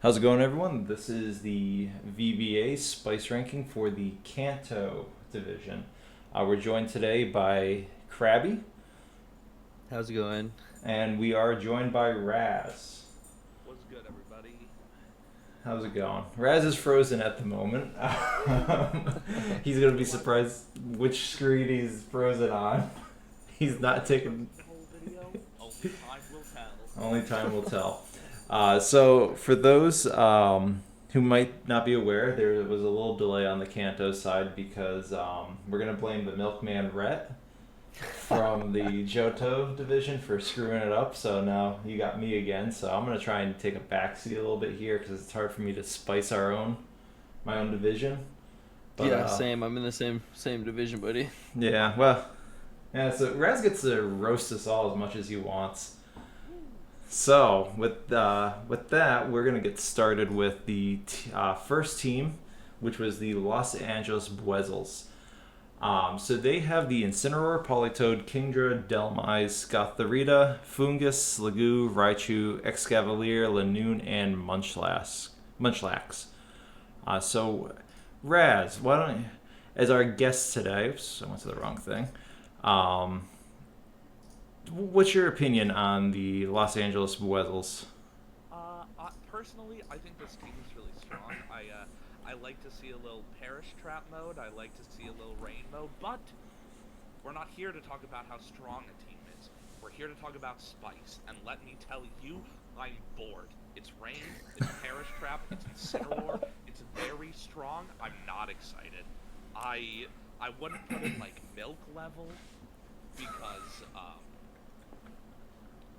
How's it going, everyone? This is the VBA Spice Ranking for the Kanto Division. We're joined today by Krabby, How's it going? and we are joined by Raz. What's good, everybody? How's it going? Raz is frozen at the moment. He's going to be What? surprised which screen he's frozen on. He's Was not I taking. frozen the whole video? Only time will tell. Only time will tell. So, for those who might not be aware, there was a little delay on the Kanto side because we're going to blame the milkman Rhett from the Johto Division for screwing it up. So now you got me again. So I'm going to try and take a backseat a little bit here because it's hard for me to spice my own division. But Yeah, same. I'm in the same division, buddy. yeah, well, yeah. So Raz gets to roast us all as much as he wants. So with that, we're gonna get started with the first team, which was the Los Angeles Buezzels. So they have the Incineroar, Politoed, Kingdra, Delmise, Gothorita, Fungus, Sliggoo, Raichu, Excavalier, Lanoon, and Munchlax. So Raz, why don't you, as our guest today? Oops, I went to the wrong thing. Um, what's your opinion on the Los Angeles Buezzels? Personally, I think this team is really strong. I like to see a little Parish Trap mode. I like to see a little Rain mode, but we're not here to talk about how strong a team is. We're here to talk about Spice, and let me tell you, I'm bored. It's Rain, it's Parish Trap, it's Incineroar, it's very strong. I'm not excited. I wouldn't put it like milk level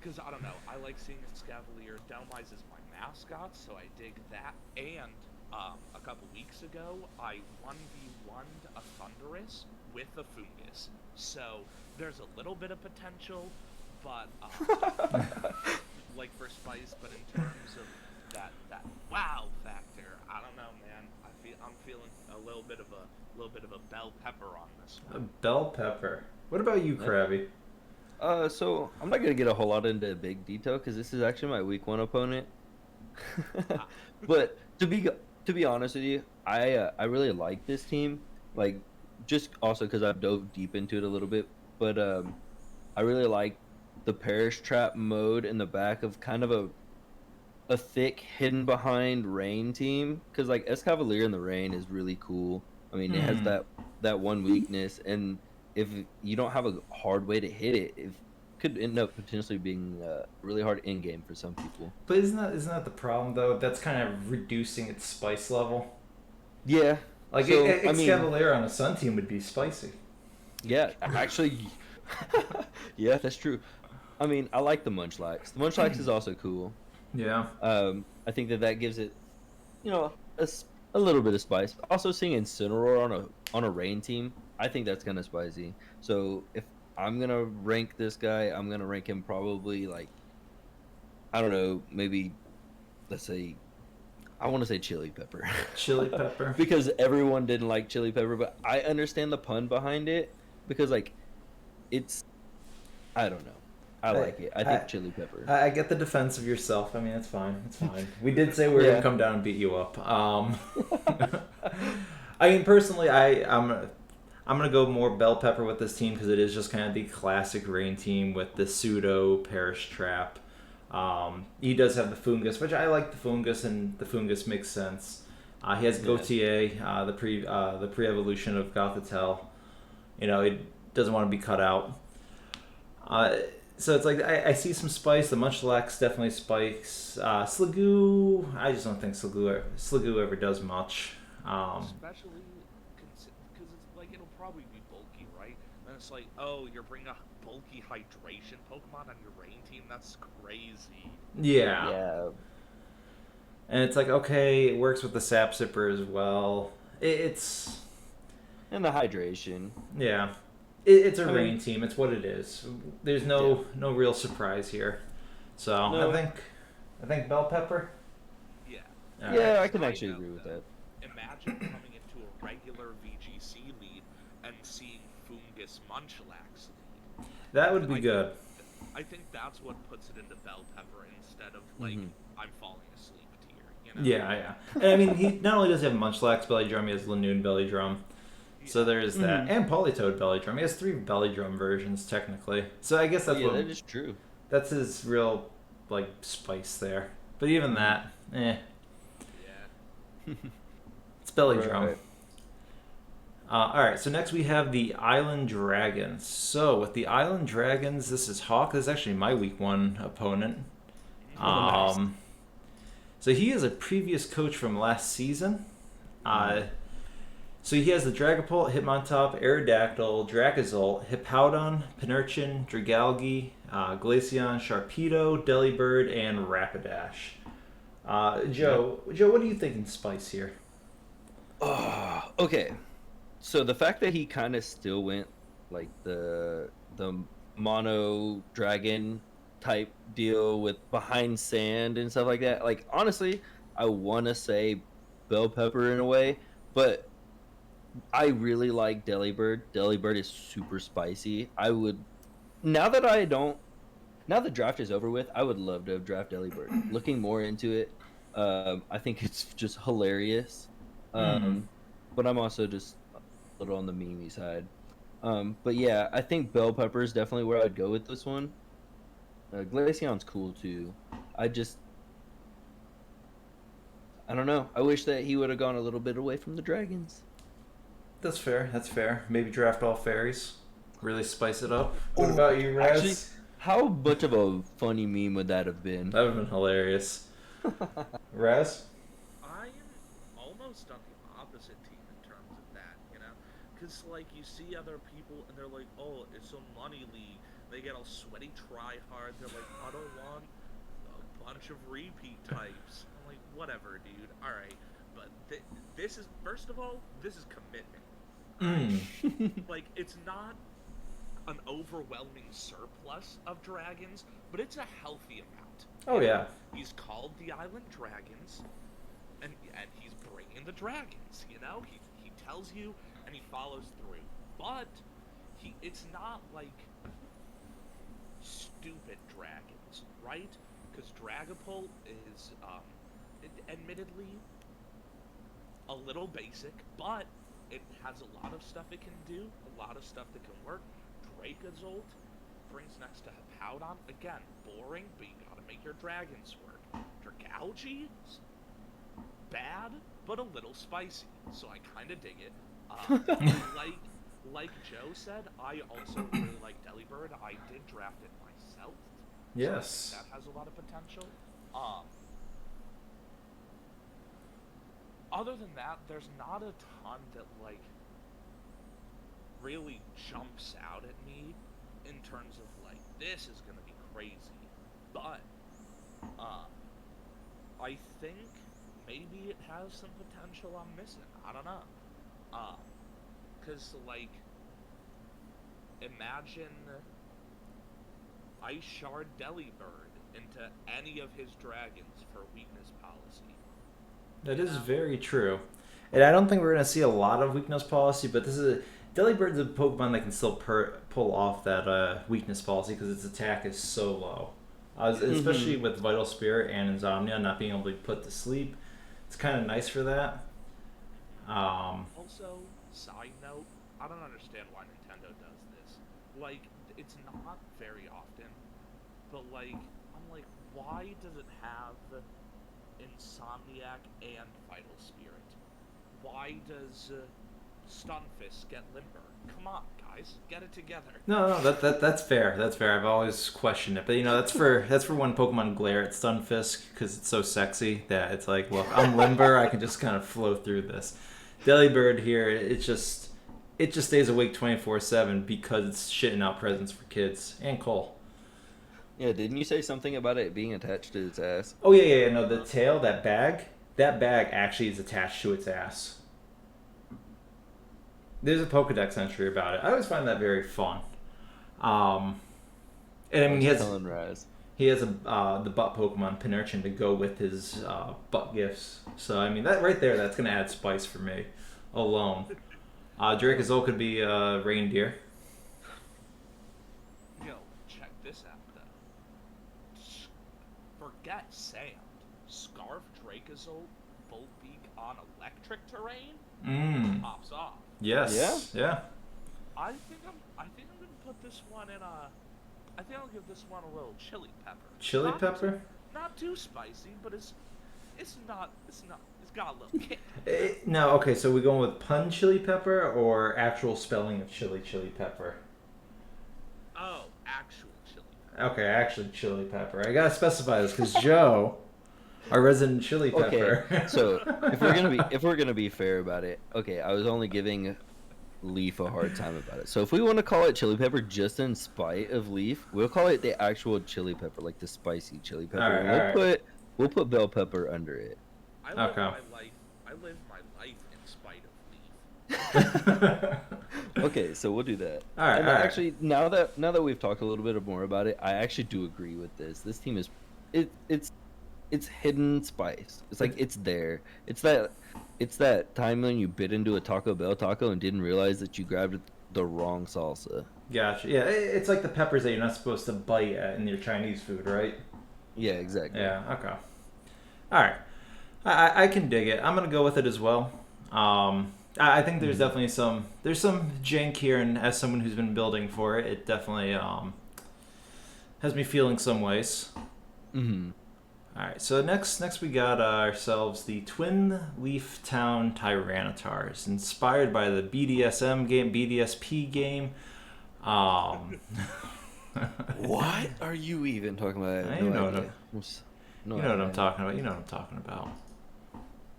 because I don't know. I like seeing Scavalier. Delmise is my mascot, so I dig that. And a couple weeks ago, I 1v1'd a Thundurus with a Fungus. So there's a little bit of potential, but like for Spice. But in terms of that wow factor, I don't know, man. I'm feeling a little bit of a bell pepper on this A one. bell pepper. What about you, Yep. Krabby? So I'm not gonna get a whole lot into big detail because this is actually my week one opponent. Ah, But to be honest with you, I really like this team. Like, just also because I've dove deep into it a little bit. But I really like the Parish Trap mode in the back of kind of a thick hidden behind rain team because like Escavalier in the rain is really cool. I mean, it has Hmm. that one weakness, and if you don't have a hard way to hit it, it could end up potentially being really hard in game for some people. But isn't that the problem though? That's kind of reducing its spice level. Yeah. Like So I mean, Excavalier on a Sun team would be spicy. yeah, actually, yeah, that's true. I mean, I like the Munchlax. The Munchlax is also cool. Yeah. I think that gives it, you know, a little bit of spice. Also, seeing Incineroar on a rain team, I think that's kind of spicy. So if I'm gonna rank this guy, I'm gonna rank him probably like I don't know, maybe let's say I want to say chili pepper Chili pepper. because everyone didn't like chili pepper, but I understand the pun behind it because like it's I don't know, I I, like it. I I think chili pepper. I get the defense of yourself. I mean, it's fine. It's fine. We did say we were gonna Yeah. come down and beat you up. I mean, personally, I'm gonna go more bell pepper with this team because it is just kind of the classic rain team with the pseudo Parish Trap. He does have the Fungus, which I like the Fungus, and the Fungus makes sense. He has Yeah. Gautier, the pre evolution of Gothitelle. You know, it doesn't want to be cut out. Uh, so it's like I see some spice. The Munchlax definitely spikes. Sliggoo, I just don't think Sliggoo ever does much. especially because it's like it'll probably be bulky, right? And it's like, oh, you're bringing a bulky hydration Pokemon on your rain team. That's crazy. Yeah, Yeah. and it's like okay, it works with the Sap Sipper as well. It's And the hydration. yeah, it's a I rain mean, team. It's what it is. There's yeah. no real surprise here. So No. I think bell pepper. Yeah. All right, Yeah, I can Side actually note agree with though, that. imagine coming into a regular VGC lead and seeing Fungus Munchlax that would lead. be good. I think that's what puts it into bell pepper instead of like Hmm. I'm falling asleep tier. Yeah, yeah. And I mean, he not only does he have Munchlax Belly Drum, he has Lanoon Belly Drum. So there's that. Mhm. And Politoed Belly Drum. He has 3 Belly Drum versions, technically. So I guess that's Yeah, what... that is true. That's his real, like, spice there. But even that, Yeah. it's Belly Right. Drum. Alright, so next we have the Island Dragons. So with the Island Dragons, this is Hawk. This is actually my week 1 opponent. Nice. So he is a previous coach from last season. So he has the Dragapult, Hitmontop, Aerodactyl, Dracozolt, Hippowdon, Pinerchin, Dragalge, Glaceon, Sharpedo, Delibird, and Rapidash. Joe, what do you think in Spice here? Okay. So the fact that he kind of still went like the mono dragon type deal with behind sand and stuff like that. Like honestly, I want to say bell pepper in a way, but I really like Delibird. Delibird is super spicy. I would now that I don't now the draft is over with, I would love to have draft Delibird. Looking more into it, I think it's just hilarious. But I'm also just a little on the memey side. But yeah, I think bell pepper is definitely where I'd go with this one. Glaceon's cool too. I don't know. I wish that he would have gone a little bit away from the dragons. That's fair. That's fair. Maybe draft all fairies. Really spice it up. What about you, Raz? Actually, how much of a funny meme would that have been? That would have been hilarious. Raz? I am almost on the opposite team in terms of that, because like you see other people and they're like, oh, it's a money league. They get all sweaty, try hard. They're like, I don't want a bunch of repeat types. I'm like, whatever, dude. All right, but this is first of all, this is commitment. Like it's not an overwhelming surplus of dragons, but it's a healthy amount. Oh, yeah. He's called the Island Dragons, and he's bringing the dragons. He tells you and he follows through. But it's not like stupid dragons, right? Because Dragapult is, admittedly, a little basic, but it has a lot of stuff it can do, a lot of stuff that can work. Dracozolt brings next to Hippowdon. Again, boring, but you gotta make your dragons work. Dragalge, bad, but a little spicy, so I kinda dig it. Like Joe said, I also really like Delibird. I did draft it myself. Yes. So that has a lot of potential. Other than that, there's not a ton that, like, really jumps out at me in terms of, like, this is gonna be crazy. But, I think maybe it has some potential I'm missing. I don't know. Because, like, imagine I shard Delibird into any of his dragons for weakness policy. That is very true. And I don't think we're going to see a lot of weakness policy, but Delibird's a Pokemon that can still pull off that weakness policy because its attack is so low. Especially with Vital Spirit and Insomnia not being able to be put to sleep. It's kind of nice for that. Also, side note, I don't understand why Nintendo does this. Like, it's not very often, but, like, I'm like, why does it have Insomniac and Vital Spirit? Why does Stunfisk get Limber? Come on, guys, get it together. No, that's fair. That's fair. I've always questioned it, but that's for when Pokemon glare at Stunfisk because it's so sexy that it's like, look, I'm Limber. I can just kind of flow through this. Delibird here, it just stays awake 24/7 because it's shitting out presents for kids and Cole. Yeah, didn't you say something about it being attached to its ass? Oh yeah. No, the tail, that bag actually is attached to its ass. There's a Pokedex entry about it. I always find that very fun. And I mean, he has the butt Pokemon Pinerchin to go with his butt gifts. So I mean, that right there, that's gonna add spice for me alone. Dracozolt could be reindeer. Yo, check this out though. Forget sand. Scarf Dracozolt Volbeak on electric terrain Mm. pops off. Yes. Yeah. I think I'm gonna put this one in a. I think I'll give this one a little chili pepper. Chili Not pepper? Too, not too spicy, but it's not. It's got a little kick. No, okay, so we going with pun chili pepper or actual spelling of chili pepper? Oh, actual chili pepper. Okay, actually chili pepper. I gotta specify this because Joe, our resident chili pepper. Okay, so if we're gonna be fair about it, okay, I was only giving Leaf a hard time about it. So if we want to call it chili pepper just in spite of Leaf, we'll call it the actual chili pepper, like the spicy chili pepper. All right. We'll put bell pepper under it. I live my life in spite of Leaf. Okay, so we'll do that. All right. And actually, now that we've talked a little bit more about it, I actually do agree with this. This team is, it's hidden spice. It's like it's there. It's that time when you bit into a Taco Bell taco and didn't realize that you grabbed the wrong salsa. Gotcha. Yeah, it's like the peppers that you're not supposed to bite at in your Chinese food, right? Yeah, exactly. Yeah. Okay. All right. I can dig it. I'm gonna go with it as well. I think there's definitely some jank here, and as someone who's been building for it, it definitely has me feeling some ways. Mm-hmm. All right, so next we got ourselves the Twin Leaf Town Tyranitars, inspired by the BDSP game. What are you even talking about? I have You no know idea. you know what I'm talking about. You know what I'm talking about.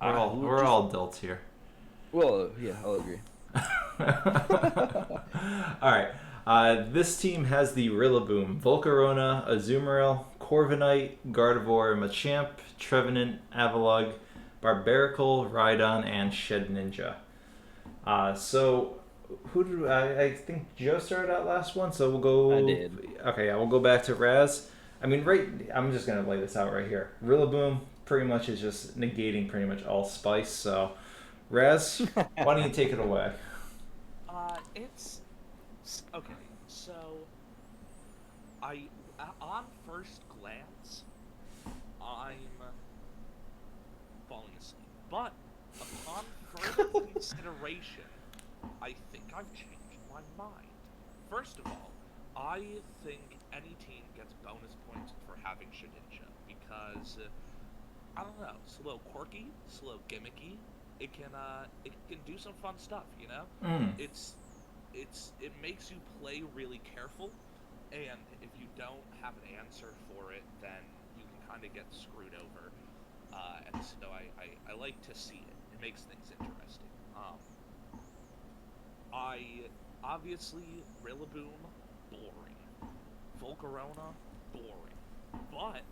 We're We're all adults here. Well, yeah, I'll agree. All right. This team has the Rillaboom, Volcarona, Azumarill, Corviknight, Gardevoir, Machamp, Trevenant, Avalugg, Barbaracle, Rhydon, and Shed Ninja. So, who did I think Joe started out last one? So we'll go. I did. Okay, yeah, we'll go back to Raz. I mean, I'm just gonna lay this out right here. Rillaboom pretty much is just negating pretty much all spice. So, Raz, why don't you take it away? It's okay. So, on first glance, I'm falling asleep. But upon further consideration, I think I've changed my mind. First of all, I think any team gets bonus points for having Shedinja because I don't know, it's a little quirky, it's a little gimmicky. It can do some fun stuff, you know. It makes you play really careful, and if you don't have an answer for it, then you can kind of get screwed over. And so I like to see it. It makes things interesting. Obviously Rillaboom, boring. Volcarona, boring. But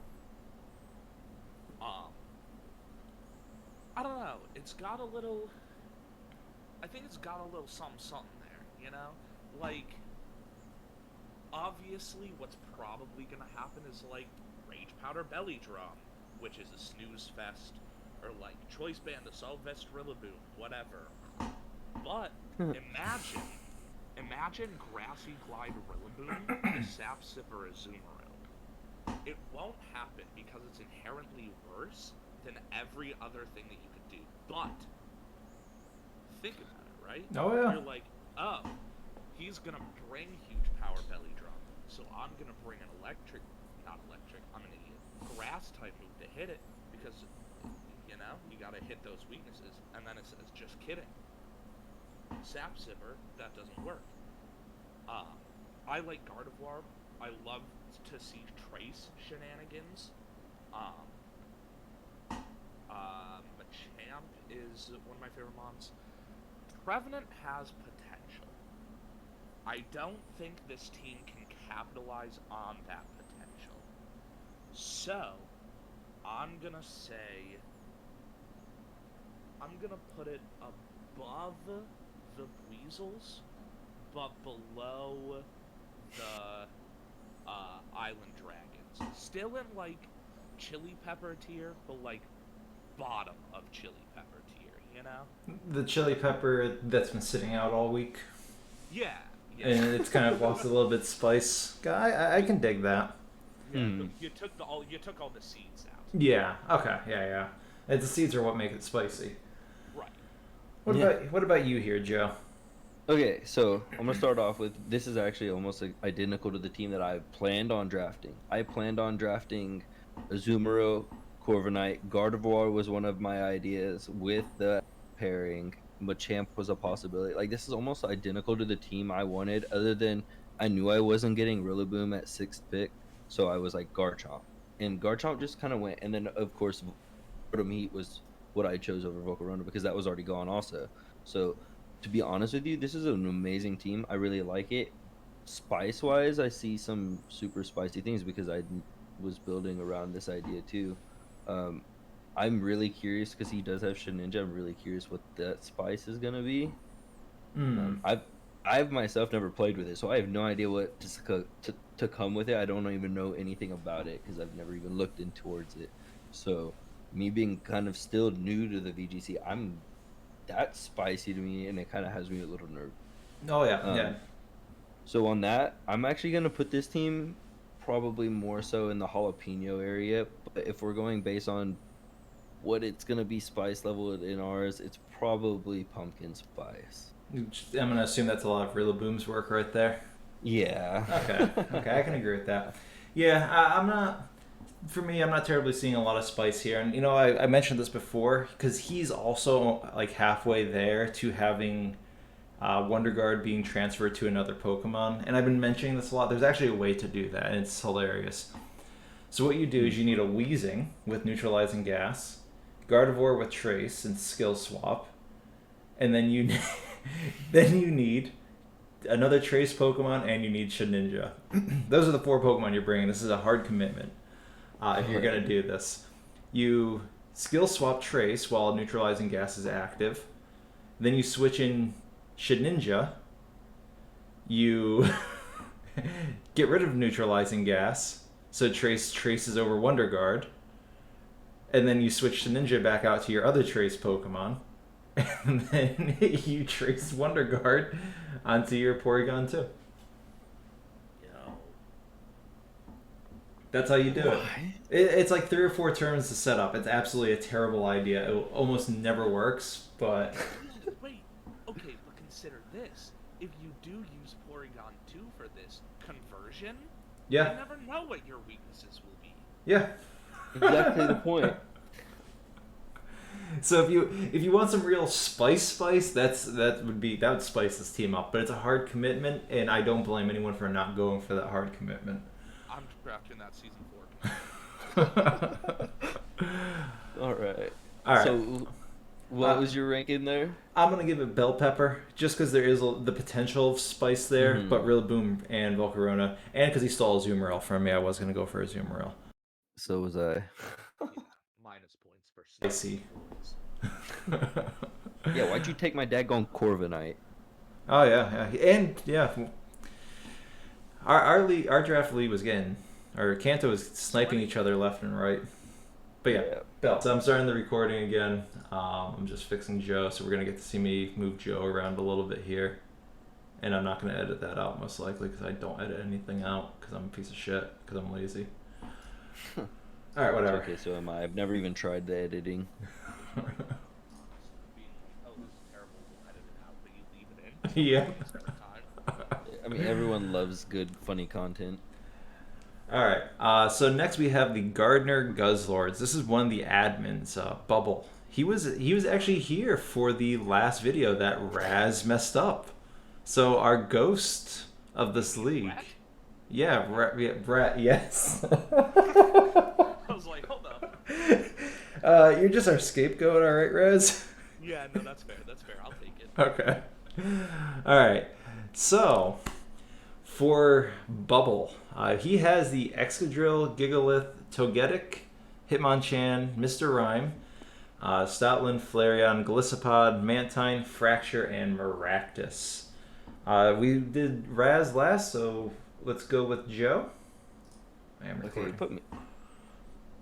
I don't know. I think it's got a little something there, you know? Like, obviously what's probably gonna happen is, like, Rage Powder Belly Drum, which is a snooze fest, or, like, Choice Band Assault Vest Rillaboom, whatever. But, imagine Grassy Glide Rillaboom to Sap Sipper Azumarill. It won't happen because it's inherently worse than every other thing that you could do. But think about it, right? Oh yeah. You're like, oh, he's gonna bring huge power belly drum, so I'm gonna bring an I'm an idiot. Grass type move to hit it because you gotta hit those weaknesses, and then it says just kidding. Sap Sipper, that doesn't work. I like Gardevoir. I love to see Trace shenanigans. Machamp is one of my favorite mons. Trevenant has potential. I don't think this team can capitalize on that potential. So, I'm gonna put it above the Weasels, but below the Island Dragons. Still in, like, chili pepper tier, but, like, bottom of chili pepper tier, you know? The chili pepper that's been sitting out all week. Yeah. And it's kind of lost a little bit of spice. I can dig that. You took all the seeds out. Yeah. Okay. Yeah. And the seeds are what make it spicy. Right. What about you here, Joe? Okay, so I'm gonna start off with this is actually almost like identical to the team that I planned on drafting. I planned on drafting Azumarill, Corviknight, Gardevoir was one of my ideas with the pairing. Machamp was a possibility. Like this is almost identical to the team I wanted, other than I knew I wasn't getting Rillaboom at 6th pick, so I was like Garchomp, and Garchomp just kind of went. And then of course, Rotom Heat was what I chose over Volcarona because that was already gone also. So to be honest with you, this is an amazing team. I really like it. Spice wise, I see some super spicy things because I was building around this idea too. I'm really curious because he does have Shedinja. I'm really curious what that spice is gonna be. I've myself never played with it, so I have no idea what to come with it. I don't even know anything about it because I've never even looked in towards it. So me being kind of still new to the VGC, that's spicy to me, and it kind of has me a little nervous. Oh yeah. So on that, I'm actually gonna put this team probably more so in the jalapeno area. But if we're going based on what it's gonna be spice level in ours, it's probably pumpkin spice. I'm gonna assume that's a lot of Rillaboom's work right there. Yeah. Okay, I can agree with that. Yeah, I'm not. For me, I'm not terribly seeing a lot of spice here, and I mentioned this before because he's also like halfway there to having Wonder Guard being transferred to another Pokemon, and I've been mentioning this a lot. There's actually a way to do that, and it's hilarious. So what you do is you need a Weezing with neutralizing gas, Gardevoir with Trace and Skill Swap, and then you need another Trace Pokemon, and you need Shedinja. Those are the 4 Pokemon you're bringing. This is a hard commitment. If you're going to do this, you skill swap Trace while neutralizing gas is active. Then you switch in Shedinja. You get rid of neutralizing gas, so Trace traces over Wonder Guard. And then you switch Shedinja back out to your other Trace Pokemon. And then you trace Wonder Guard onto your Porygon too. That's how you do it. It's like 3 or 4 turns to set up. It's absolutely a terrible idea. It almost never works, but... Wait, okay, but consider this. If you do use Porygon 2 for this conversion, you never know what your weaknesses will be. Yeah. Exactly the point. So if you want some real spice, that would spice this team up. But it's a hard commitment, and I don't blame anyone for not going for that hard commitment. I'm drafting that season 4. All right. So, what was your ranking there? I'm gonna give it Bell Pepper, just because there is the potential of spice there. But Rillaboom and Volcarona, and because he stole Azumarill from me, I was gonna go for Azumarill. So was I. Minus points for Spicy. Yeah, why'd you take my daggone Corviknight? Oh yeah, and yeah. Our draft lead was Kanto was sniping each other left and right. But yeah, Bell. So I'm starting the recording again. I'm just fixing Joe, so we're going to get to see me move Joe around a little bit here. And I'm not going to edit that out most likely because I don't edit anything out because I'm a piece of shit because I'm lazy. Alright, whatever. Okay, so am I. I've never even tried the editing. Yeah. I mean, everyone loves good, funny content. All right. So next we have the Gardner Guzzlords. This is one of the admins, Bubble. He was actually here for the last video that Raz messed up. So our ghost of this league. Brett? Yeah, Brett. Yes. I was like, hold up. You're just our scapegoat, all right, Raz? Yeah, no, that's fair. I'll take it. Okay. All right. So, for Bubble, he has the Excadrill, Gigalith, Togetic, Hitmonchan, Mr. Rhyme, Stoutland, Flareon, Golisopod, Mantine, Fracture, and Maractus. We did Raz last, so let's go with Joe. I am recording. Okay,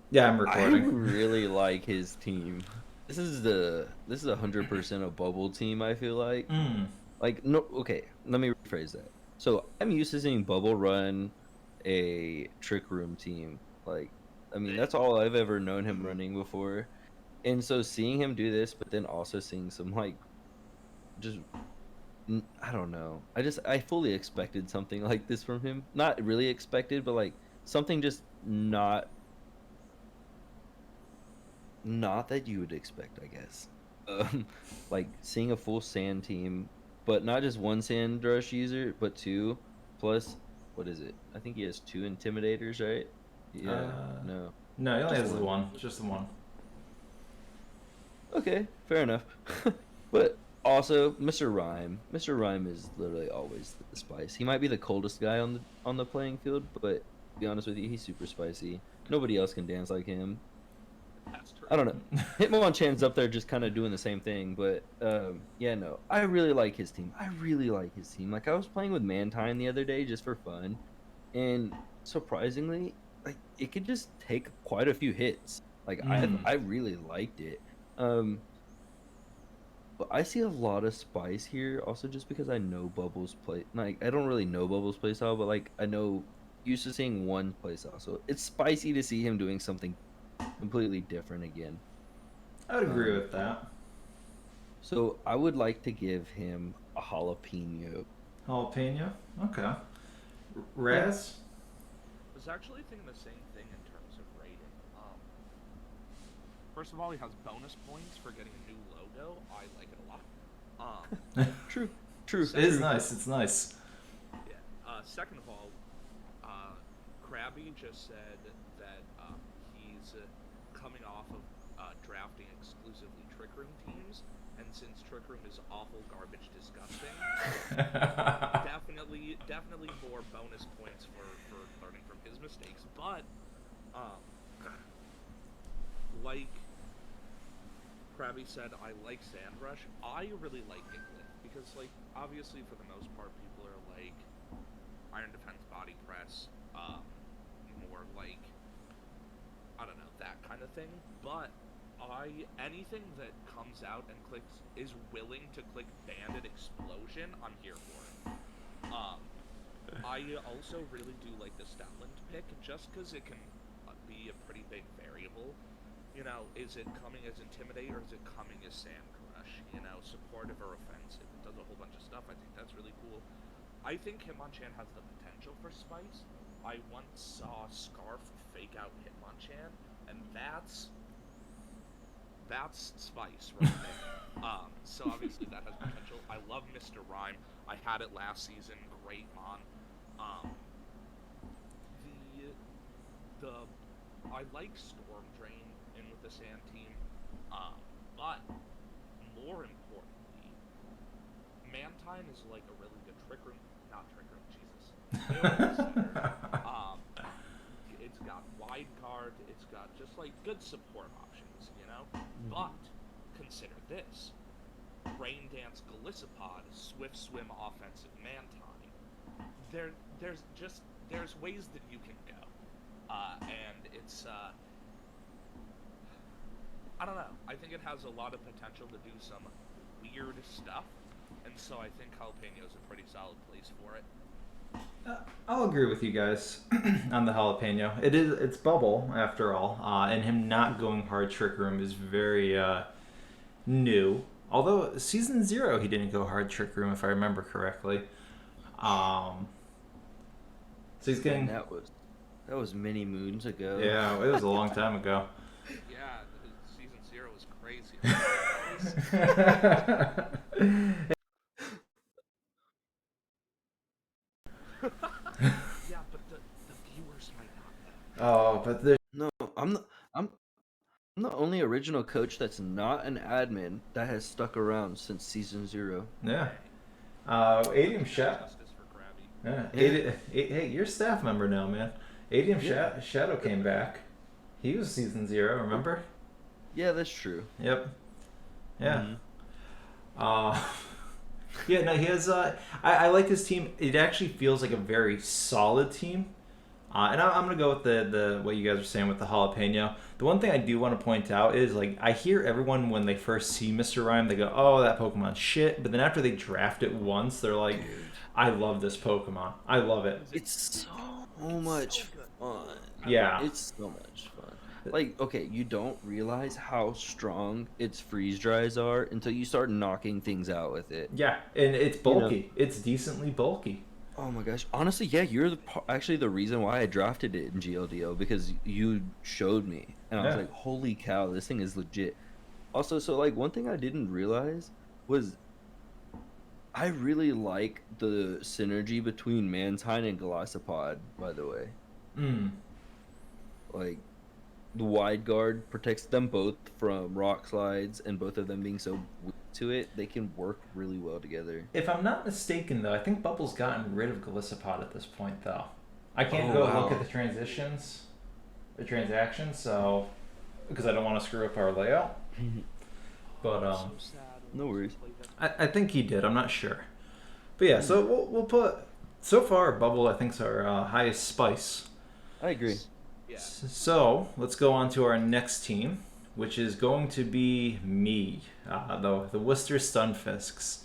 Yeah, I'm recording. I really like his team. This is 100% a Bubble team, I feel like. Like, no, okay, let me rephrase that. So, I'm used to seeing Bubble run a Trick Room team. Like, I mean, that's all I've ever known him running before. And so seeing him do this, but then also seeing some like just I don't know. I fully expected something like this from him. Not really expected, but like something just not that you would expect, I guess. Like seeing a full sand team, but not just one sand rush user, but two plus what is it? I think he has two intimidators, right? Yeah, no. No, he only Just has the one. one. Just the one. Okay, fair enough. But also, Mr. Rhyme. Mr. Rhyme is literally always the spice. He might be the coldest guy on the playing field, but to be honest with you, he's super spicy. Nobody else can dance like him. That's true. I don't know. Hitmonchan's up there just kind of doing the same thing, but yeah, no. I really like his team. Like I was playing with Mantine the other day just for fun, and surprisingly, like it could just take quite a few hits. Like I really liked it. But I see a lot of spice here, also just because I know Bubbles play. Like I don't really know Bubbles playstyle, but like I know used to seeing one playstyle, so it's spicy to see him doing something completely different again. I would agree with that. So I would like to give him a jalapeno. Jalapeno? Okay. Raz? I was actually thinking the same thing in terms of rating. First of all, he has bonus points for getting a new logo. I like it a lot. True. It is nice. It's nice. Yeah. Second of all, Krabby just said that he's coming off of drafting exclusively Trick Room teams, and since Trick Room is awful, garbage, disgusting, definitely more bonus points for learning from his mistakes. But like Krabby said, I like Sandrush. I really like Diglett because, like, obviously for the most part, people are like Iron Defense, Body Press, more like, I don't know, that kind of thing. But anything that comes out and clicks is willing to click Bandit Explosion, I'm here for it. I also really do like the Stoutland pick just because it can be a pretty big variable. You know, is it coming as Intimidate or is it coming as Sand Crush? You know, supportive or offensive. It does a whole bunch of stuff. I think that's really cool. I think Hitmonchan has the potential for spice. I once saw Scarf fake out Hitmonchan, and that's spice right there. So obviously that has potential. I love Mr. Rhyme. I had it last season. Great Mon. I like Storm Drain in with the Sand team, but more importantly, Mantine is like a really good Trick Room, not Trick Room, Jesus. It's got wide guard, it's got just like good support options, you know? But consider this. Rain Dance Golisopod, Swift Swim offensive Mantine. There's ways that you can go. And it's, I don't know. I think it has a lot of potential to do some weird stuff, and so I think Jalapeno's a pretty solid place for it. I'll agree with you guys on the jalapeno. It's Bubble after all, and him not going hard Trick Room is very new. Although season 0 he didn't go hard Trick Room if I remember correctly. So he's getting that was many moons ago. Yeah, it was a long time ago. Yeah, season 0 was crazy. Yeah, but the viewers might not know. Oh, but there's No, I'm the only original coach that's not an admin that has stuck around since season 0. yeah. Adium Shadow. Justice for Krabby. Yeah. Hey, you're a staff member now, man. Adium Shadow came back. He was season 0, remember? Yeah, that's true. Yep. Yeah. Yeah, no, he has. I like this team. It actually feels like a very solid team. And I'm gonna go with the what you guys are saying with the jalapeno. The one thing I do want to point out is like I hear everyone when they first see Mr. Rhyme, they go, "Oh, that Pokemon's shit." But then after they draft it once, they're like, "I love this Pokemon. I love it." It's so so much good. fun. Yeah. It's so much fun. Like, okay, you don't realize how strong its freeze dries are until you start knocking things out with it. Yeah, and it's You know. bulky. It's decently bulky. Oh my gosh. Honestly, yeah, you're actually the reason why I drafted it in GLDO because you showed me. And I was Yeah. like, holy cow, this thing is legit. Also, so like one thing I didn't realize was I really like the synergy between Mantine and Golisopod, by the way. Mm. Like the wide guard protects them both from rock slides, and both of them being so weak to it, they can work really well together. If I'm not mistaken, though, I think Bubble's gotten rid of Golisopod at this point, though. I can't Oh, go wow. look at the transactions, so because I don't want to screw up our layout. But So sad. No worries. I think he did. I'm not sure. But yeah, so we'll put so far Bubble I think's our highest spice. I agree. Yeah. So let's go on to our next team, which is going to be me, the Worcester Stunfisks.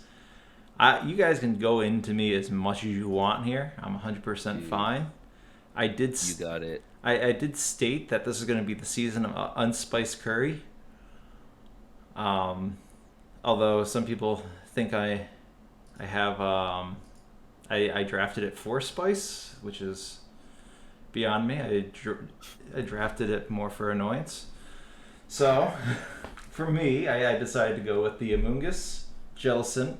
You guys can go into me as much as you want here. I'm 100% Dude. fine. I did. You got it. I did state that this is going to be the season of unspiced curry. Although some people think I have I drafted it for spice, which is beyond me. I drafted it more for annoyance. So, for me, I decided to go with the Amoonguss, Jellicent,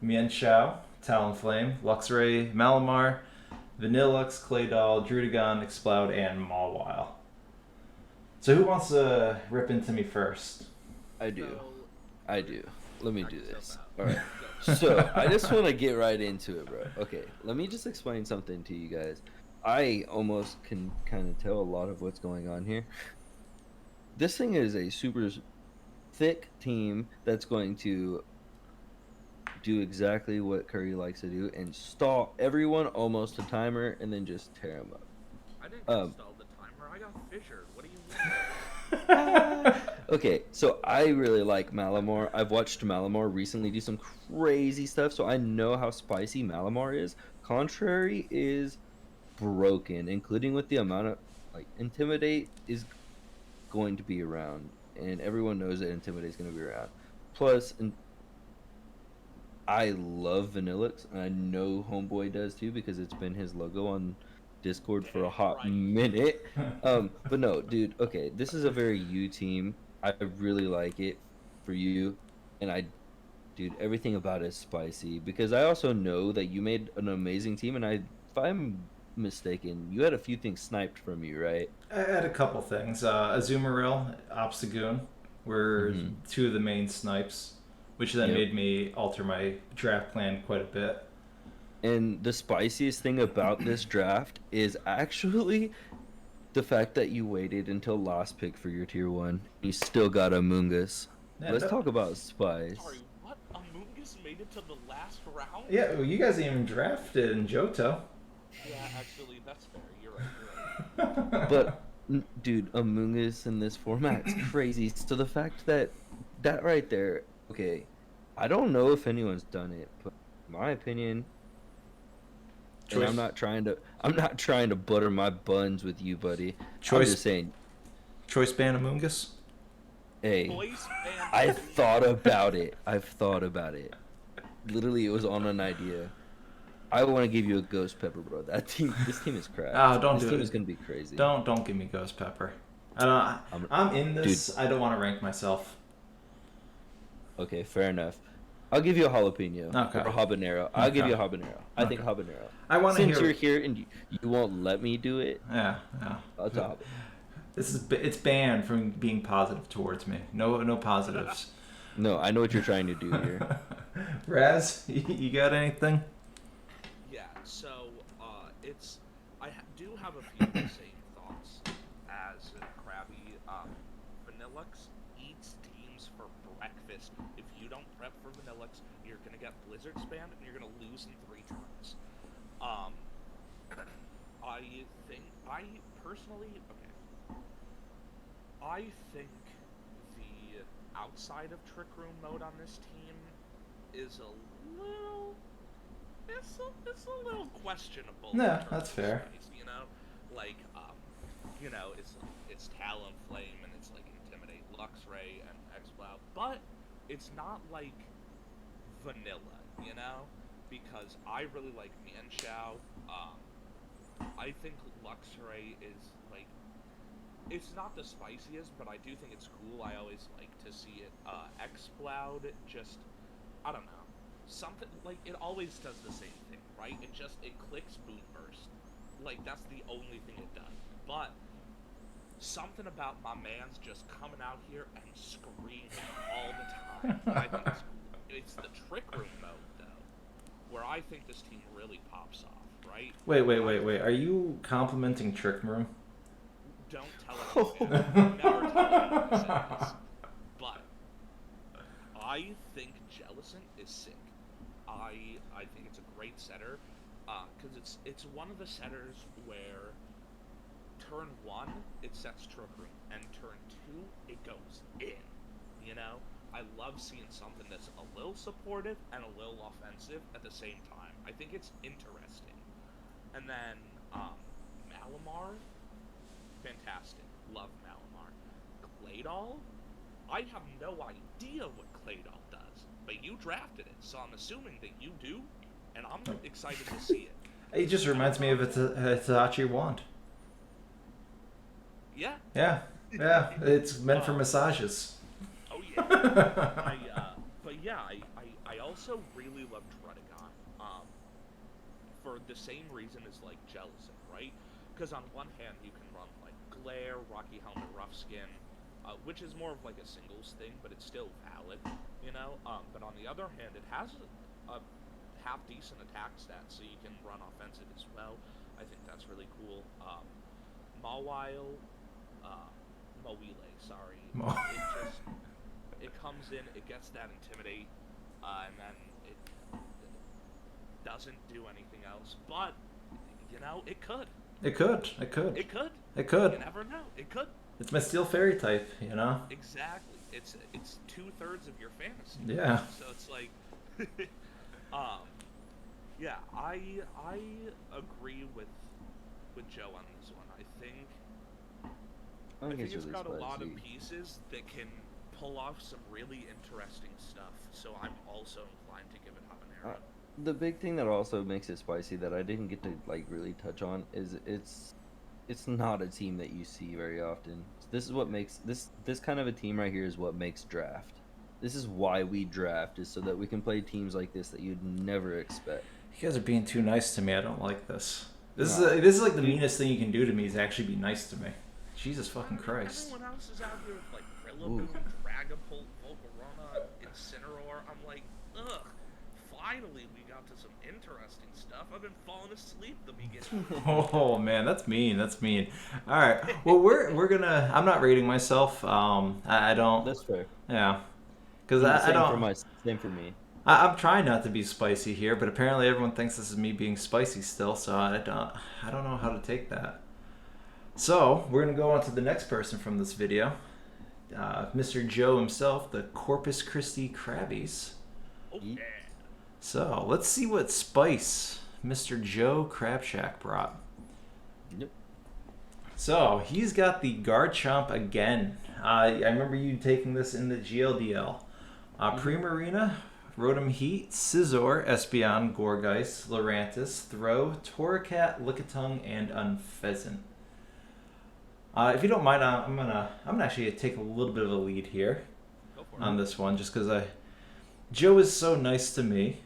Mienshao, Talonflame, Luxray, Malamar, Vanillux, Claydol, Druddigon, Exploud, and Mawile. So who wants to rip into me first? I do. So, I do. Let me do Practice this. that. All right. So I just want to get right into it, bro. Okay, let me just explain something to you guys. I almost can kind of tell a lot of what's going on here. This thing is a super thick team that's going to do exactly what Curry likes to do and stall everyone almost to timer and then just tear them up. I didn't install the timer. I got fissured. What do you mean? Okay, so I really like Malamar. I've watched Malamar recently do some crazy stuff, so I know how spicy Malamar is. Contrary is broken, including with the amount of Intimidate is going to be around, and everyone knows that Intimidate is going to be around. Plus, I love Vanillux, and I know Homeboy does too because it's been his logo on Discord for a hot minute. But no, dude, okay, this is a very you team. I really like it for you, and dude, everything about it is spicy because I also know that you made an amazing team, and if I'm mistaken, you had a few things sniped from you, right? I had a couple things. Azumarill, Obstagoon were two of the main snipes, which then made me alter my draft plan quite a bit. And the spiciest thing about this draft is actually the fact that you waited until last pick for your tier 1. You still got Amoonguss. Yeah, Let's talk about spice. Sorry, what? Amoonguss made it to the last round? Yeah, well, you guys even drafted in Johto. Yeah, actually, that's fair. You're right. But, dude, Amoonguss in this format's crazy. So the fact that right there, okay, I don't know if anyone's done it, but in my opinion, and I'm not trying to butter my buns with you, buddy. I'm just saying, Choice ban Amoonguss? hey, Voice band. I've thought about it. Literally, it was on an idea. I want to give you a ghost pepper, bro. This team is crap. Oh, don't do it. This team is gonna be crazy. Don't give me Ghost Pepper. I'm in this. Dude. I don't want to rank myself. Okay, fair enough. I'll give you a jalapeno. Okay. Or habanero. I'll give you a habanero. I think habanero. I want to hear. Since you're here and you won't let me do it. Yeah. I'll top it. It's banned from being positive towards me. No positives. No, I know what you're trying to do here. Raz, you got anything? Yeah, so I do have a few of the same thoughts as Krabby. Vanillux eats teams for breakfast. If you don't prep for Vanillux, you're gonna get Blizzard spammed and you're gonna lose in 3 turns. I think the outside of Trick Room mode on this team is a little it's a little questionable. in Yeah, terms that's of fair. spice, like it's Talonflame and it's like Intimidate, Luxray, and Exploud, but it's not like vanilla, because I really like Mienshao. I think Luxray is like it's not the spiciest, but I do think it's cool. I always like to see it. Exploud, just I don't know, something like it always does the same thing, right? It clicks Boom Burst, like that's the only thing it does. But something about my man's just coming out here and screaming all the time. And I think it's the Trick Room mode though, where I think this team really pops off, right? Wait. Are you complimenting Trick Room? Don't tell anyone. Never tell anyone I said this. But I think Jellicent is sick. I think it's a great setter, because it's one of the setters where turn 1 it sets Trick Room, and turn 2 it goes in. I love seeing something that's a little supportive and a little offensive at the same time. I think it's interesting. And then Malamar, fantastic. Love Malamar. Claydol, I have no idea what Claydol does, but you drafted it, so I'm assuming that you do, and I'm excited to see it. It just reminds me of a Hitachi wand. Yeah. Yeah. It's meant for massages. Oh yeah. But yeah, I also really love Dragonite. For the same reason as like Jellicent, right? Because on one hand you can run like Glare, Rocky Helmet, Rough Skin, which is more of like a singles thing, but it's still valid, But on the other hand, it has a half decent attack stat, so you can run offensive as well. I think that's really cool. Mawile, sorry. It comes in, it gets that Intimidate, and then it doesn't do anything else. But it could. It could. You never know. It could. It's my Steel Fairy type, Exactly. It's 2/3 of your fantasy. Yeah. So it's like, yeah, I agree with Joe on this one. I think it's really got spicy. a lot of pieces that can pull off some really interesting stuff. So I'm also inclined to give it habanero. The big thing that also makes it spicy that I didn't get to like really touch on is it's not a team that you see very often. This is what makes this kind of a team right here is what makes draft. This is why we draft, is so that we can play teams like this that you'd never expect. You guys are being too nice to me. I don't like this. This is like the meanest thing you can do to me is actually be nice to me. Jesus fucking Christ. Everyone else is out here with like Rillaboom, Dragapult, Volcarona, Incineroar. I'm like, ugh. Finally, we got to some interesting stuff. I've been falling asleep the beginning. Oh man, that's mean. All right. Well, we're gonna. I'm not rating myself. I don't. That's fair. Yeah. Because I don't. Same for me. I'm trying not to be spicy here, but apparently everyone thinks this is me being spicy still. So I don't know how to take that. So we're gonna go on to the next person from this video, Mr. Joe himself, the Corpus Christi Krabbies. Oh yeah. So let's see what spice Mr. Joe Crabshack brought. Yep. So he's got the Garchomp again. I remember you taking this in the GLDL. Primarina, Rotom Heat, Scizor, Espeon, Gourgeist, Lurantis, Throw, Torracat, Lickitung, and Unfezant. If you don't mind, I'm gonna actually take a little bit of a lead here on this one, just because Joe is so nice to me.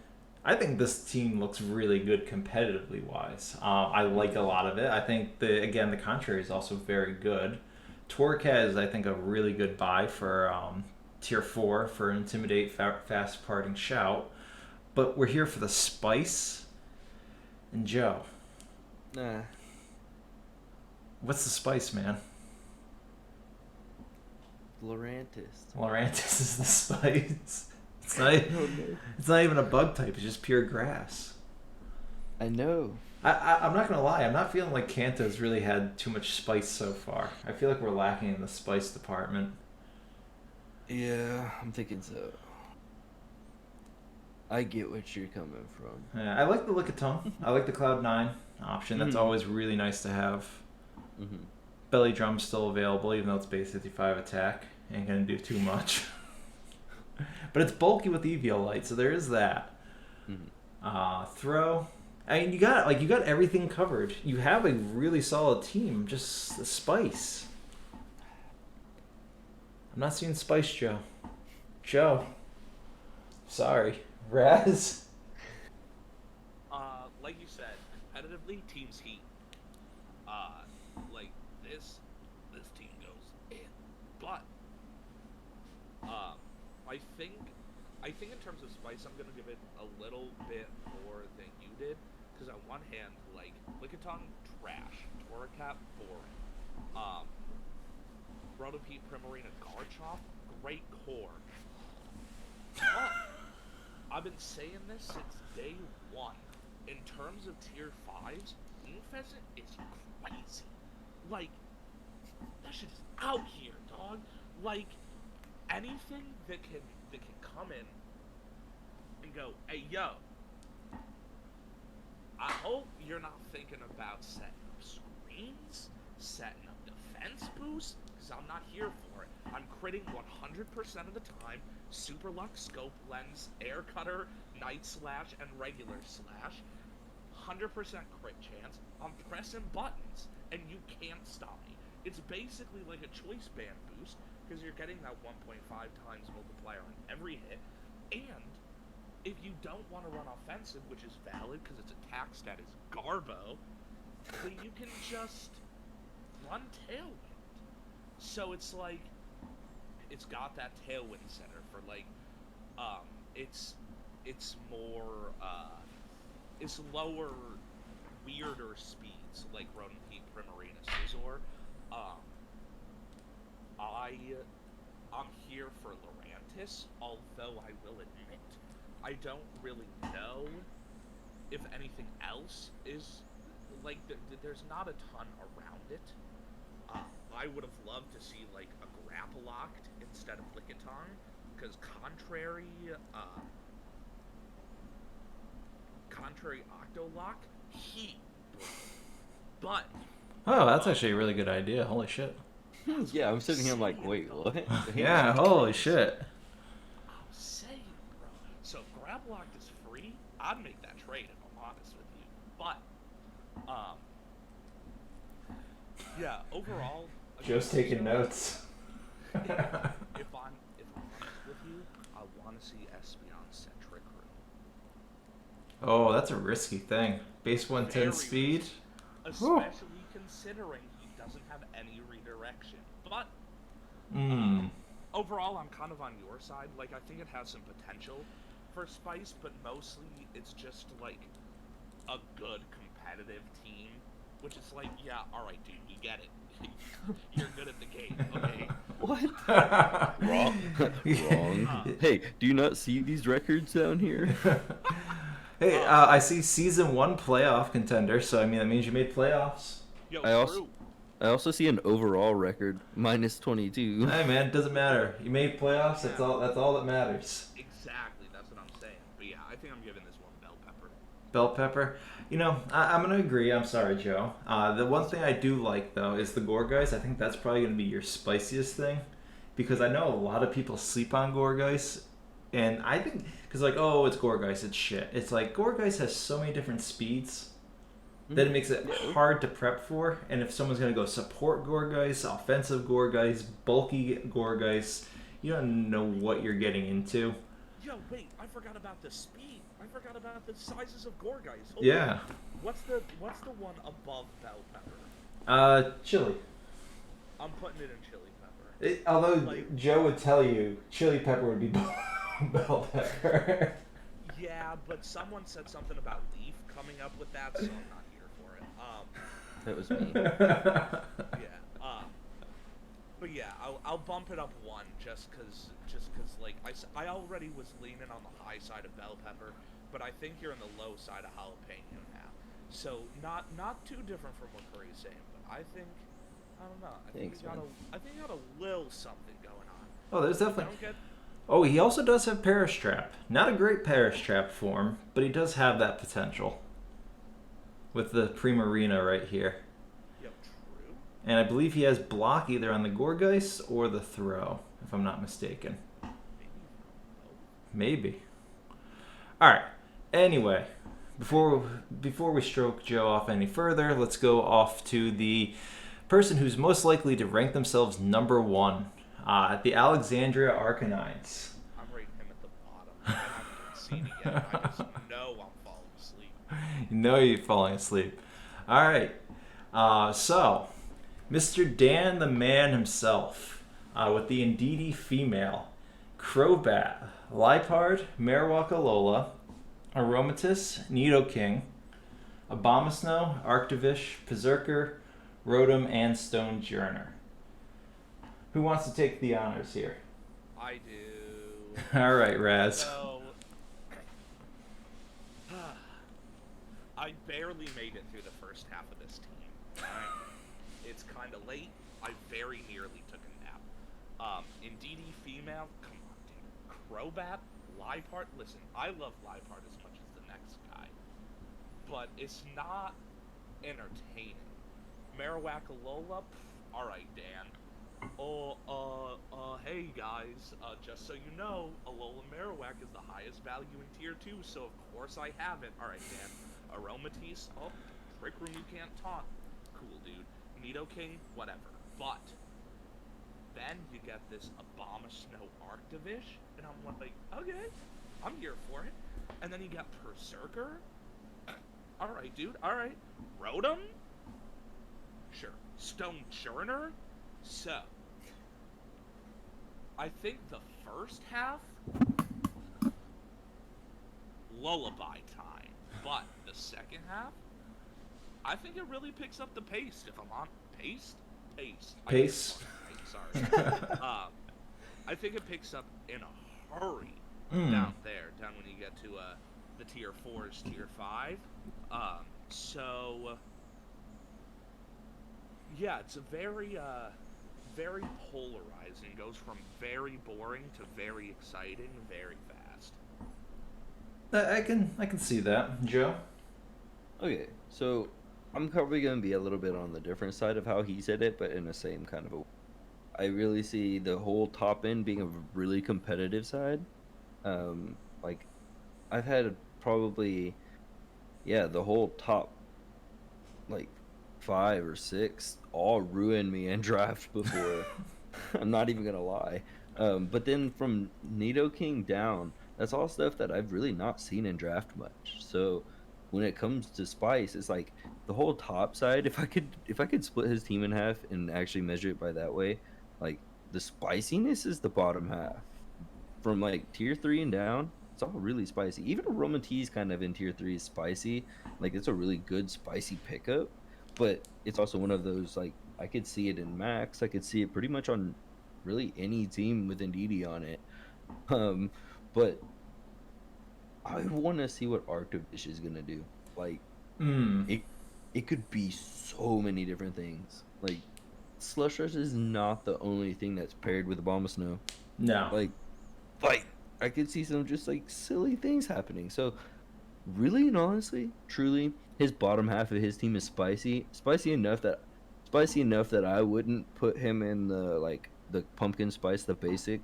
I think this team looks really good competitively wise. I like a lot of it. I think the contrary is also very good. Torracat is, I think, a really good buy for tier 4 for Intimidate, Fast Parting Shout. But we're here for the spice. And Joe, Nah. what's the spice, man? Lurantis is the spice. It's not even a bug type. It's just pure grass. I know. I'm not gonna lie. I'm not feeling like Kanto's really had too much spice so far. I feel like we're lacking in the spice department. Yeah, I'm thinking so. I get what you're coming from. Yeah, I like the Lickitung. I like the Cloud9 option. That's always really nice to have. Mm-hmm. Belly Drum's still available, even though it's base 55 attack. Ain't gonna do too much. But it's bulky with Eviolite, so there is that. Mm-hmm. Throw. I mean, you got everything covered. You have a really solid team. Just the spice. I'm not seeing Spice Joe. Joe. Sorry. Raz. Like you said, competitively, teams heat. Like this team goes in, but I think in terms of spice, I'm gonna give it a little bit more than you did, because on one hand, like Lickitung, trash, Torracat, boring, Rotopete, Primarina, Garchomp, great core. But I've been saying this since day one. In terms of tier 5s, Moonpheasant is crazy. Like, that shit is out here, dog. Like, anything that can come in and go, hey, yo, I hope you're not thinking about setting up screens, setting up defense boosts, because I'm not here for it. I'm critting 100% of the time, Super Luck, Scope Lens, Air Cutter, Night Slash, and Regular Slash. 100% crit chance. I'm pressing buttons, and you can't stop me. It's basically like a choice band boost, because you're getting that 1.5 times multiplier on every hit, and if you don't want to run offensive, which is valid because its attack stat is Garbo, but you can just run Tailwind. So it's like, it's got that Tailwind center for like, it's more, it's lower, weirder speeds, like Rotopete, Primarina, Scizor. I'm here for Lurantis, although I will admit, I don't really know if anything else is, like, there's not a ton around it. I would have loved to see, like, a Grapploct instead of Lickitung, because contrary Octolock, heat. But... Oh, that's actually a really good idea. Holy shit. Yeah, I'm sitting here, I'm like, wait, what? Yeah, holy shit. I'm saying, bro. So if Grapploct is free, I'd make that trade if I'm honest with you. But, yeah, overall... Joe's taking notes. if I'm honest with you, I want to see Espeon-centric room. Oh, that's a risky thing. Base 110 Very speed? risky, especially considering he doesn't have any redirection. But, overall, I'm kind of on your side. Like, I think it has some potential for spice, but mostly it's just, like, a good competitive team. Which is like, yeah, alright, dude, we get it. You're good at the game, okay? What? Wrong. Hey, do you not see these records down here? Hey, I see season 1 playoff contender, so I mean that means you made playoffs. Yo, I also see an overall record, minus 22. Hey man, it doesn't matter. You made playoffs, that's all that matters. Exactly, that's what I'm saying. But yeah, I think I'm giving this one Bell Pepper. Bell pepper? You know, I'm going to agree. I'm sorry, Joe. The one thing I do like, though, is the Gourgeist. I think that's probably going to be your spiciest thing. Because I know a lot of people sleep on Gourgeist. And I think, because like, oh, it's Gourgeist, it's shit. It's like, Gourgeist has so many different speeds that it makes it hard to prep for. And if someone's going to go support Gourgeist, offensive Gourgeist, bulky Gourgeist, you don't know what you're getting into. Yo, wait, I forgot about the speed. I forgot about the sizes of Gourgeist. Yeah. What's the one above Bell Pepper? Chili. I'm putting it in Chili Pepper. Although Like, Joe would tell you, Chili Pepper would be Bell Pepper. yeah, but someone said something about Leaf coming up with that, so I'm not here for it. That was me. Yeah. But yeah, I'll bump it up one just cause like I already was leaning on the high side of Bell Pepper, but I think you're on the low side of Jalapeno now. So not too different from what Curry's saying, but I don't know. I think you got a little something going on. Oh, there's definitely. Oh, he also does have Perish Trap. Not a great Perish Trap form, but he does have that potential. With the Primarina right here. Yep, true. And I believe he has block either on the Gorgeist or the Throw, if I'm not mistaken. Maybe. Alright. Anyway, before we stroke Joe off any further, let's go off to the person who's most likely to rank themselves number 1. The Alexandria Arcanines. I'm rating him at the bottom. I haven't even seen it yet. I just know I'm falling asleep. You know you're falling asleep. Alright. So, Mr. Dan the Man himself, with the Indeedee female, Crobat, Liepard, Marowak Alola, Aromatisse, Nidoking, Abomasnow, Arctovish, Berserker, Rotom, and Stonejourner. Who wants to take the honors here? I do. All right, Raz. So, I barely made it through the first half of this team. It's kind of late. I very nearly took a nap. Indeedee female, come on, dude. Crobat, Liepard. Listen, I love Liepard as much as the next guy, but it's not entertaining. Marowak Alola, all right, Dan. Hey guys, just so you know, Alola Marowak is the highest value in Tier 2, so of course I have it. Alright, Dan. Aromatisse, Trick Room you can't taunt. Cool, dude. Nidoking, whatever. But, then you get this Abomasnow Arctovish, and I'm like, okay, I'm here for it. And then you got Berserker. Alright, dude, alright. Rotom? Sure. Stonejourner? So, I think the first half, lullaby time, but the second half, I think it really picks up the pace. If I'm on pace. Sorry. I think it picks up in a hurry down when you get to the Tier 4s, Tier 5. Yeah, it's a very polarizing. Goes from very boring to very exciting very fast. I can see that, Joe. Okay, so I'm probably going to be a little bit on the different side of how he said it, but in the same kind of a way. I really see the whole top end being a really competitive side. Like, I've had probably, the whole top, like, 5 or 6 all ruined me in draft before. I'm not even gonna lie. But then from Nidoking down, that's all stuff that I've really not seen in draft much. So when it comes to Spice, it's like the whole top side. If I could split his team in half and actually measure it by that way, like the spiciness is the bottom half. From like Tier 3 and down, it's all really spicy. Even Aromatisse kind of in Tier 3 is spicy. Like it's a really good spicy pickup. But it's also one of those, like, I could see it in Max. I could see it pretty much on really any team with Indeedee on it. But I want to see what Arctovish is going to do. Like, it could be so many different things. Like, Slush Rush is not the only thing that's paired with Abomasnow. No. Like, I could see some just, like, silly things happening. So, really and honestly, truly, his bottom half of his team is spicy enough that I wouldn't put him in the pumpkin spice, the basic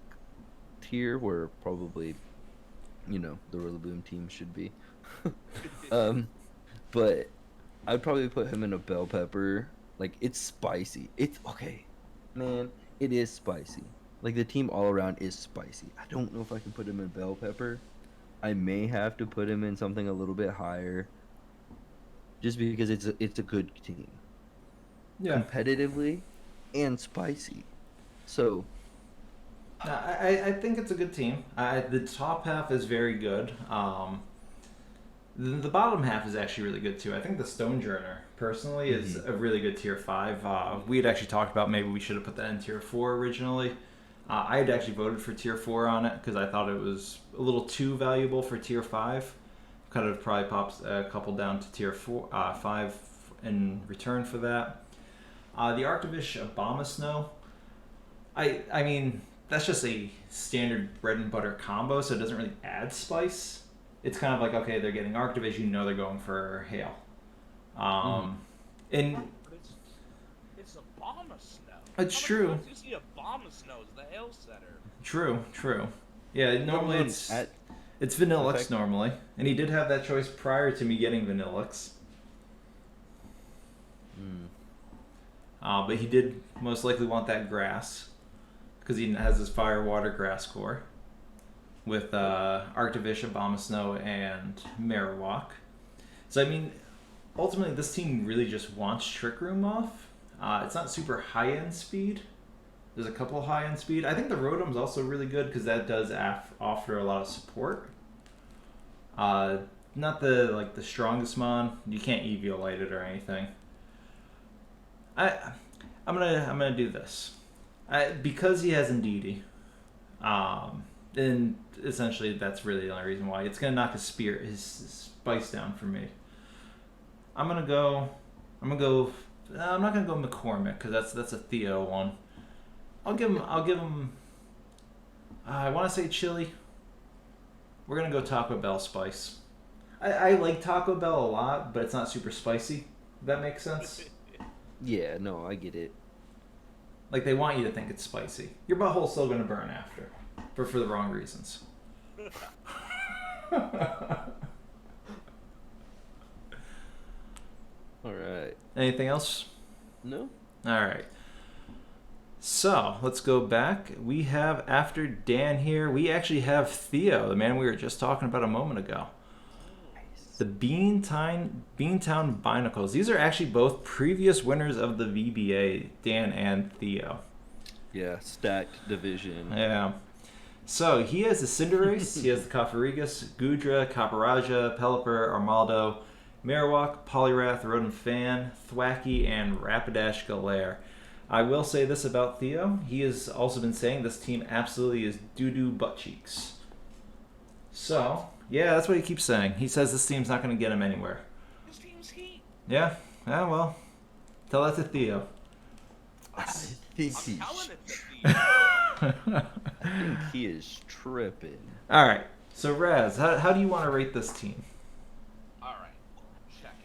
tier, where probably, the Rillaboom team should be. But I'd probably put him in a bell pepper. Like, it's spicy. It's okay, man. It is spicy. Like, the team all around is spicy. I don't know if I can put him in bell pepper. I may have to put him in something a little bit higher. Just because it's a good team. Yeah. Competitively and spicy. So I think it's a good team. The top half is very good. The bottom half is actually really good too. I think the Stonejourner personally is a really good Tier 5. We had actually talked about maybe we should have put that in Tier 4 originally. I had actually voted for Tier 4 on it because I thought it was a little too valuable for Tier 5. Kind of probably pops a couple down to Tier 5 in return for that. The Arctovish Abomasnow, I mean, that's just a standard bread and butter combo, so it doesn't really add spice. It's kind of like, okay, they're getting Arc Division, you know they're going for Hail. And But it's Abomasnow. it's How true. many times do you see Abomasnow as the hail setter? True. Yeah, normally it's Vanillix Effect- normally, and he did have that choice prior to me getting Vanillix. But he did most likely want that grass because he has his fire, water, grass core with Arctivish, Abomasnow, and Marowak. So I mean, ultimately this team really just wants Trick Room off. It's not super high end speed. There's a couple high end speed. I think the Rotom's also really good because that does offer a lot of support. Not the strongest mon. You can't Eviolite it or anything. I'm gonna do this. Because he has Indeedee, and essentially that's really the only reason why. It's gonna knock his spice down for me. I'm not gonna go McCormick because that's a Theo one. I'll give him. I want to say chili. We're gonna go Taco Bell spice. I like Taco Bell a lot, but it's not super spicy. If that makes sense. Yeah, no, I get it. Like they want you to think it's spicy. Your butthole's still gonna burn after, but for the wrong reasons. All right. Anything else? No. All right. So let's go back. We have, after Dan here, we actually have Theo, the man we were just talking about a moment ago. The Beantown Binacles. These are actually both previous winners of the VBA, Dan and Theo. Yeah, stacked division. Yeah. So he has the Cinderace, he has the Cofagrigus, Gudra, Caparajah, Pelipper, Armaldo, Marowak, Poliwrath, Rodent Fan, Thwackey, and Rapidash Galare. I will say this about Theo. He has also been saying this team absolutely is doo-doo butt cheeks. So, yeah, that's what he keeps saying. He says this team's not going to get him anywhere. This team's heat. Yeah, well, tell that to Theo. I think I'm telling it to Theo. I think he is tripping. All right, so Raz, how do you want to rate this team? Alright, check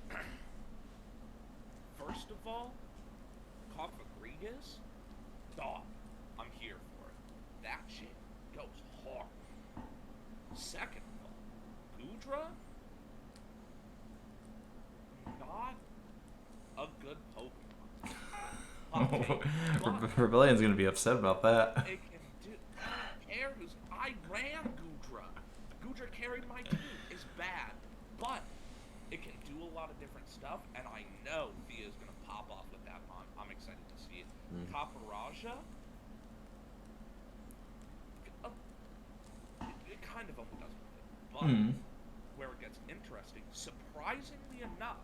it. First of all, Cofagrigus, dog. I'm here for it. That shit goes hard. Second of all, Gudra, not a good Pokemon. Rebellion's going to be upset about that. It can do. I ran Gudra. Gudra carried my team. It's bad, but it can do a lot of different stuff, and I know Thea's gonna pop off with that mon. I'm excited to see it. Caparaja, it kind of only does one thing, but where it gets interesting, surprisingly enough,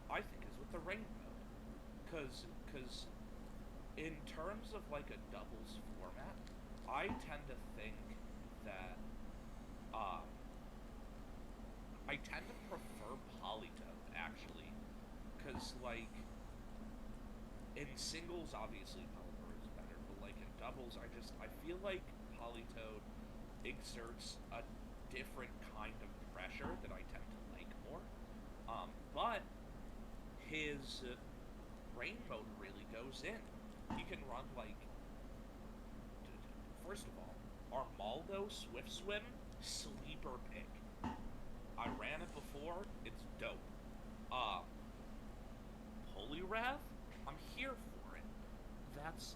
I think is with the rainbow. Because in terms of like a doubles format, I tend to think that I tend to prefer Politoed actually, because like in singles obviously Pelipper is better, but like in doubles I feel like Politoed exerts a different kind of pressure that I tend to like more, but his rain mode really goes in. He can run like, first of all, Armaldo Swift Swim, sleeper pick. I ran it before, it's dope. Poliwrath, I'm here for it. That's,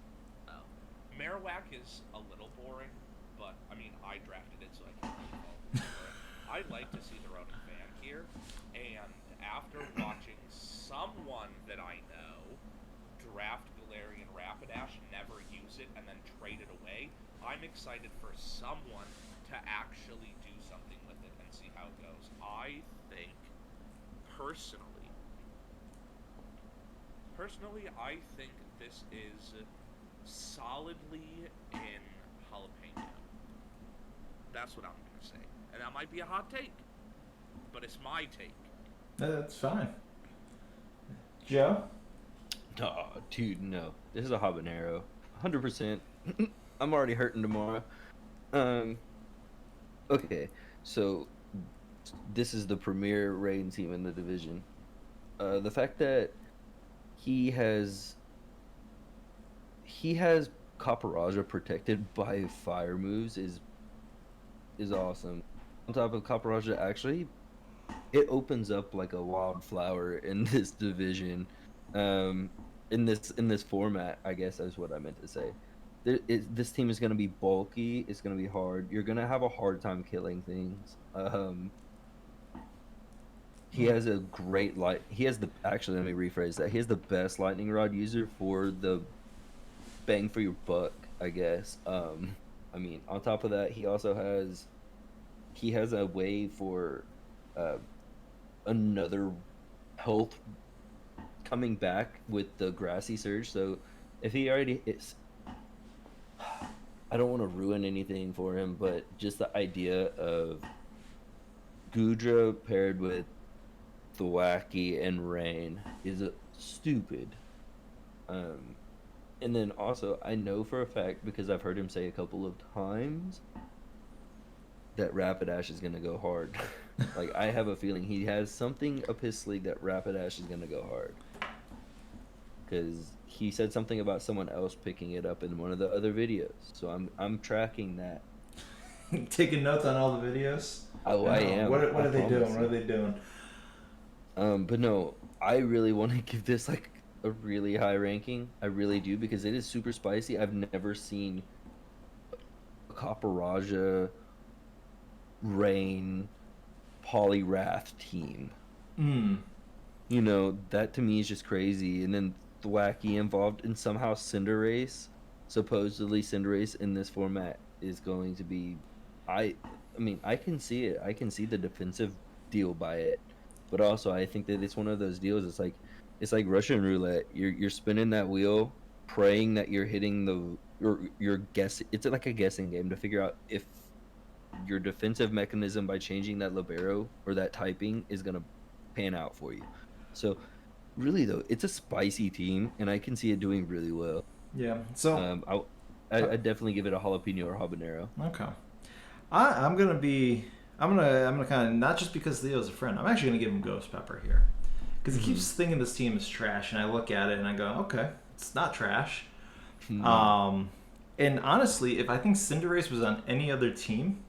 Marowak is a little boring, but I mean, I drafted it so I can really fall for it. I like to see the Rodent Fan here, and after watching someone that I know draft Galarian Rapidash, never use it, and then trade it away, I'm excited for someone to actually do something with it and see how it goes. I think, personally, I think this is solidly in jalapeno. That's what I'm going to say. And that might be a hot take, but it's my take. That's fine. Joe? Nah, dude, no. This is a habanero. 100%. I'm already hurting tomorrow. Um, okay, so this is the premier rain team in the division. The fact that he has he has Caparaja protected by fire moves is awesome. On top of Caparaja, actually, it opens up like a wildflower in this division. Um, in this format, I guess is what I meant to say. This team is going to be bulky. It's going to be hard. You're going to have a hard time killing things. He has a great light. He has the actually. Let me rephrase that. He has the best lightning rod user for the bang for your buck, I guess. I mean, on top of that, he has a way for uh, another health coming back with the grassy surge. So if he already is, I don't want to ruin anything for him, but just the idea of Gudra paired with Thwacky and Rain is stupid. Um, and then also, I know for a fact because I've heard him say a couple of times that Rapidash is gonna go hard. Like I have a feeling he has something up his sleeve that Rapidash is gonna go hard. Because he said something about someone else picking it up in one of the other videos, so I'm tracking that. Taking notes on all the videos. Oh, I am. What I are they doing? promise What are you. they doing? But no, I really want to give this like a really high ranking. I really do because it is super spicy. I've never seen a Caparaja, Rain, Poliwrath team. Mm. You know, that to me is just crazy. And then Thwacky involved in somehow Cinderace. Supposedly Cinderace in this format is going to be I mean, I can see it. I can see the defensive deal by it. But also I think that it's one of those deals it's like Russian roulette. You're spinning that wheel, praying that you're hitting your guess it's like a guessing game to figure out if your defensive mechanism by changing that libero or that typing is gonna pan out for you. So really though, it's a spicy team, and I can see it doing really well. Yeah. So I definitely give it a jalapeno or habanero. okay. I'm gonna be. I'm gonna kind of not just because Theo's a friend. I'm actually gonna give him Ghost Pepper here because he keeps thinking this team is trash, and I look at it and I go, okay, it's not trash. And honestly, if I think Cinderace was on any other team,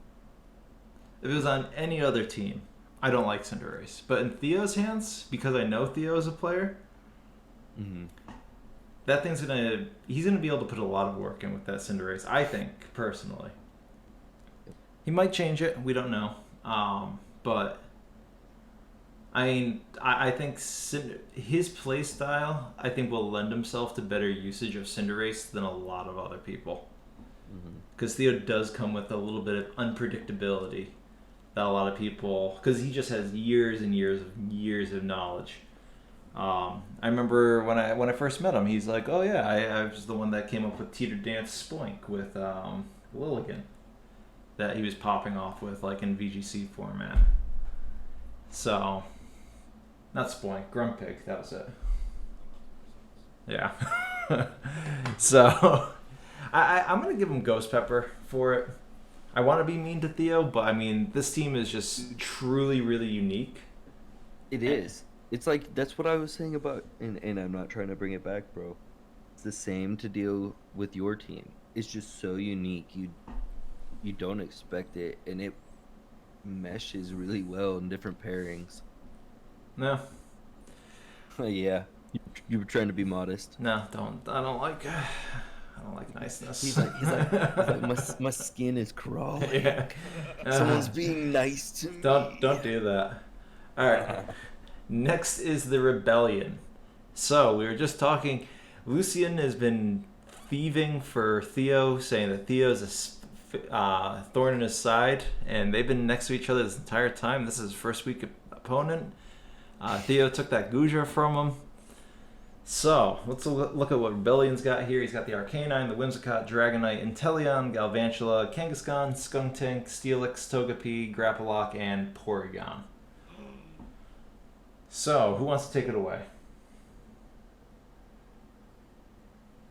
if it was on any other team, I don't like Cinderace. But in Theo's hands, because I know Theo is a player, that he's gonna be able to put a lot of work in with that Cinderace. I think personally, he might change it. We don't know. But I mean, I think his play style, I think, will lend himself to better usage of Cinderace than a lot of other people. Because Theo does come with a little bit of unpredictability that a lot of people, because he just has years and years of knowledge. I remember when I first met him, he's like, "Oh yeah, I was the one that came up with Teeter Dance Spoink with Lilligan, that he was popping off with like in VGC format." So, not Spoink, Grumpig, that was it. Yeah. So, I'm gonna give him Ghost Pepper for it. I want to be mean to Theo, but I mean, this team is just truly, really unique. It is. It's like that's what I was saying about, and I'm not trying to bring it back, bro. It's the same to deal with your team. It's just so unique. You don't expect it, and it meshes really well in different pairings. No, Yeah, you were trying to be modest. no, don't. I don't like niceness. He's like my skin is crawling. Yeah. Someone's being nice to me. Don't do that. All right. Next is the Rebellion. So we were just talking. Lucian has been thieving for Theo, saying that Theo's a thorn in his side, and they've been next to each other this entire time. This is his first week opponent. Theo took that Gudra from him. So let's look at what Rebellion's got here. He's got the Arcanine, the Whimsicott, Dragonite, Inteleon, Galvantula, Kangaskhan, Skuntank, Steelix, Togepi, Grapplock, and Porygon. So, who wants to take it away?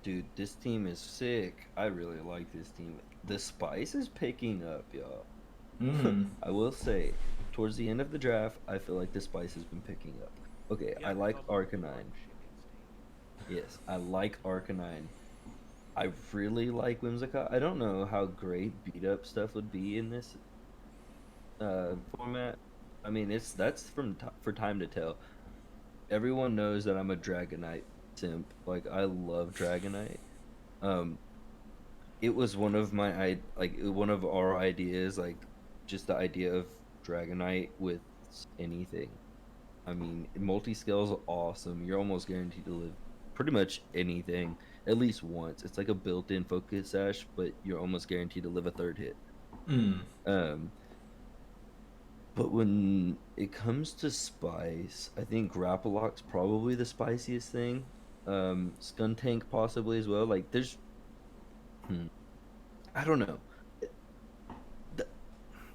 dude, this team is sick. I really like this team. The spice is picking up, y'all. Mm. I will say, towards the end of the draft, I feel like the spice has been picking up. Okay, Yeah, I it's like also like Arcanine. chicken steak. Yes, I like Arcanine. I really like Whimsicott. I don't know how great beat up stuff would be in this format. I mean, that's for time to tell. Everyone knows that I'm a Dragonite simp. Like I love Dragonite. Um, it was one of one of our ideas, like just the idea of Dragonite with anything. I mean, multi scale is awesome. You're almost guaranteed to live pretty much anything at least once. It's like a built-in focus sash, but you're almost guaranteed to live a third hit. Mm. Um, but when it comes to spice, I think Grapplock's probably the spiciest thing. Skuntank possibly as well. Like there's, hmm, I don't know. The,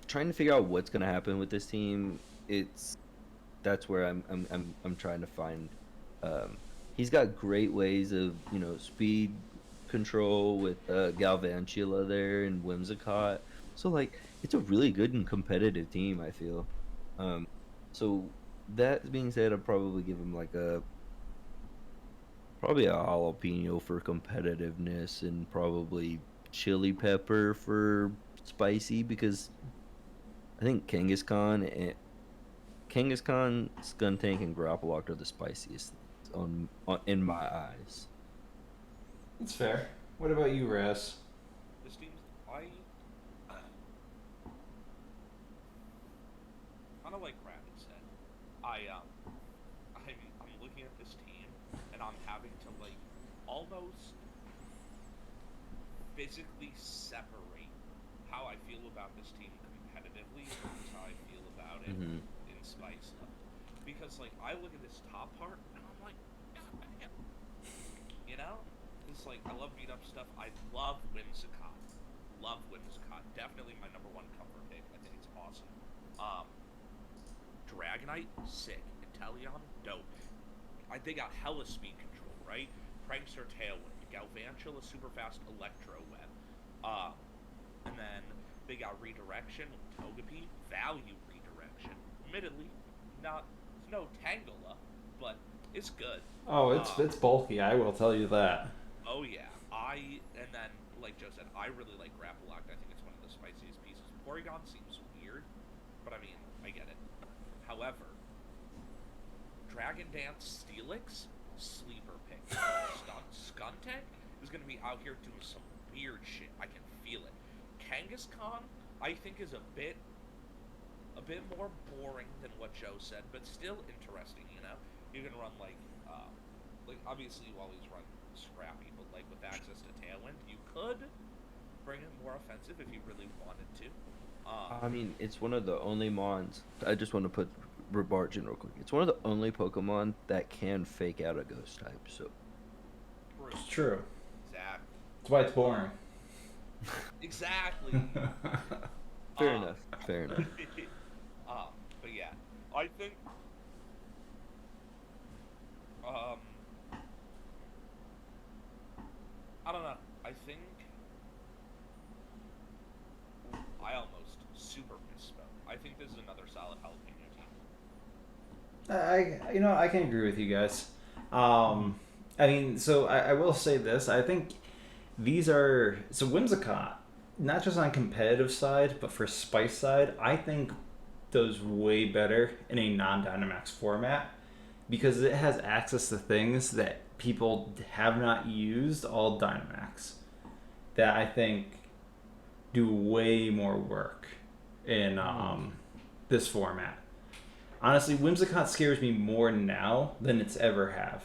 Trying to figure out what's gonna happen with this team. It's That's where I'm trying to find. Um, he's got great ways of speed control with Galvantula there and Whimsicott. So like it's a really good and competitive team. I feel. Um, so that being said, I'd probably give him like probably a jalapeno for competitiveness and probably chili pepper for spicy because I think Kangaskhan, Skuntank, and Grapploct are the spiciest in my eyes. That's fair. What about you, Raz? This team's kind of like Rabbit said. I'm looking at this team and I'm having to like almost physically separate how I feel about this team competitively versus how I feel about it Hmm. in spice level. Because like I look at this top part and I'm like, God damn, you know? It's like I love beat up stuff. I love Whimsicott. Love Whimsicott. Definitely my number one comfort pick. I think it's awesome. Um, Dragonite, sick. Inteleon, dope. They got hella speed control, right? Prankster, Tailwind. Galvantula, super fast Electro Web. And then they got redirection with Togepi, value redirection. Admittedly, it's no Tangela, but it's good. Oh, it's bulky. I will tell you that. Oh yeah, and then like Joe said, I really like Grapploct. I think it's one of the spiciest pieces. Porygon seems weird, but I mean, I get it. However, Dragon Dance Steelix, sleeper pick. Skuntank is gonna be out here doing some weird shit. I can feel it. Kangaskhan, I think, is a bit more boring than what Joe said, but still interesting. You can run like obviously you always run Scrappy, but like with access to Tailwind, you could bring it more offensive if you really wanted to. I mean, it's one of the only Mons. I just want to put Rebargin real quick. It's one of the only Pokemon that can fake out a Ghost type. So It's true. Exactly. That's why it's boring. Exactly. fair enough. Fair enough. But yeah, I think I don't know. I think I almost super misspoke. I think this is another solid jalapeno team. I can agree with you guys. I mean, so I will say this. I think these are so Whimsicott, not just on competitive side, but for spice side, I think does way better in a non-Dynamax format because it has access to things that people have not used all Dynamax that I think do way more work in this format. Honestly, Whimsicott scares me more now than it's ever have.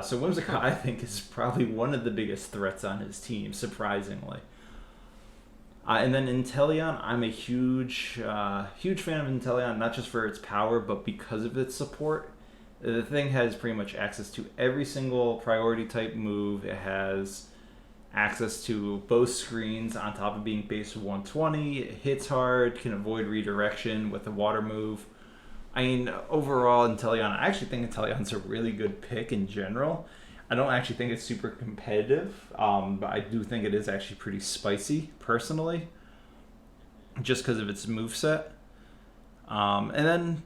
So Whimsicott, I think, is probably one of the biggest threats on his team, surprisingly. And then Inteleon, I'm a huge fan of Inteleon, not just for its power, but because of its support. The thing has pretty much access to every single priority type move. It has access to both screens on top of being base 120. It hits hard, can avoid redirection with the water move. I mean, overall, Inteleon, I actually think Inteleon's a really good pick in general. I don't actually think it's super competitive, but I do think it is actually pretty spicy, personally, just because of its moveset. And then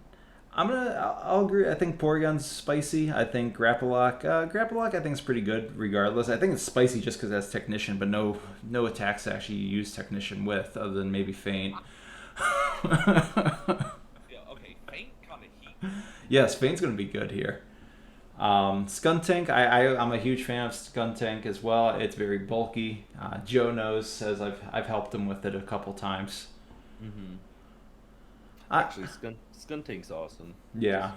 I'll agree. I think Porygon's spicy. I think Grapplock I think is pretty good regardless. I think it's spicy just because it has Technician, but no attacks to actually use Technician with, other than maybe Feint. Yeah, okay, Feint kind of heat. Yes, Feint's going to be good here. Skuntank, I'm a huge fan of Skuntank as well. It's very bulky. Joe knows, says I've helped him with it a couple times. Mm-hmm. Actually, Skuntank's awesome. Yeah.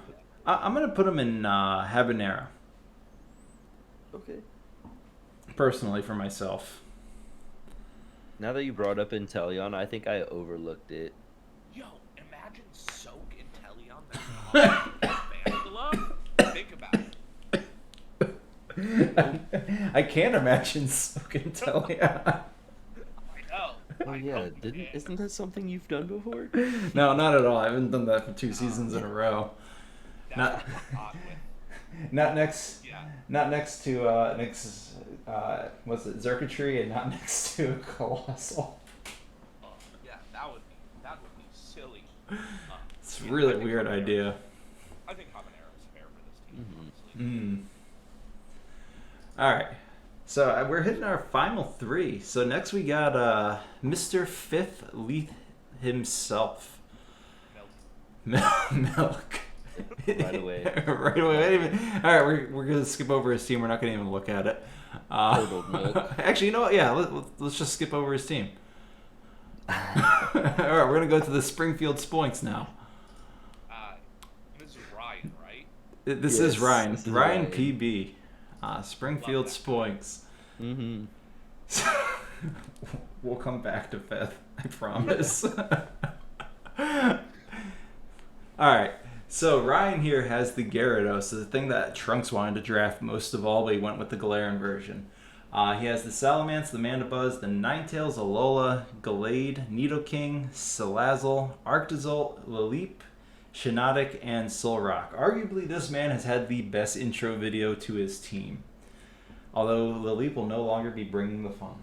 I'm going to put him in Habanera. Okay. Personally, for myself. Now that you brought up Inteleon, I think I overlooked it. Yo, imagine Soak Inteleon that's Think about it. I can't imagine Skuntank. I know. Oh yeah, isn't that something you've done before? No, not at all. I haven't done that for 2 seasons in a row. That's Not next. Yeah. Not next to what's it, Zerkatry, and not next to Colossal. Yeah, that would be silly. It's a really weird idea. I think Habanero is fair for this team, Mm-hmm. honestly. All right, so we're hitting our final 3. So next we got Mr. Fifth Leaf himself, Milk. Right away. Right away. All right, we're gonna skip over his team. We're not gonna even look at it. Curdled Milk. Actually, you know what? Yeah, let's just skip over his team. All right, we're gonna go to the Springfield Spoinks now. This is Ryan, right? This Yes, is Ryan. this is Ryan Ryan. PB. Springfield Love that. Spoinks. Mm-hmm. We'll come back to Fifth, I promise. Alright, so Ryan here has the Gyarados, the thing that Trunks wanted to draft most of all, but he went with the Galarian version. He has the Salamence, the Mandibuzz, the Ninetales, Alola, Gallade, Nidoking, Salazzle, Arctozolt, Laleep, Shiinotic, and Solrock. Arguably, this man has had the best intro video to his team. Although Laleep will no longer be bringing the fun.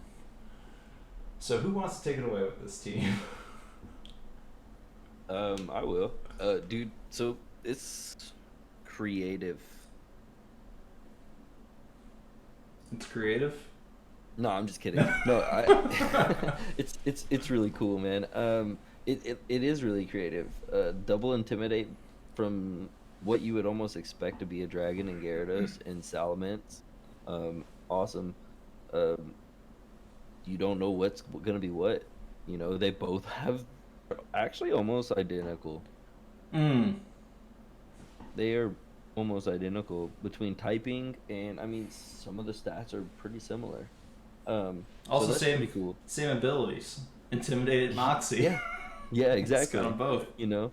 So who wants to take it away with this team? I will. Dude, so it's creative. It's creative. No, I'm just kidding. No, it's really cool, man. It is really creative. Double Intimidate from what you would almost expect to be a Dragon and Gyarados and Salamence. Awesome. You don't know what's gonna be what. You know, they both have actually almost identical. They are almost identical between typing and I mean some of the stats are pretty similar. Also, so that's same pretty cool. same abilities. Intimidated Moxie. Yeah, yeah, exactly. It's got them both. You know,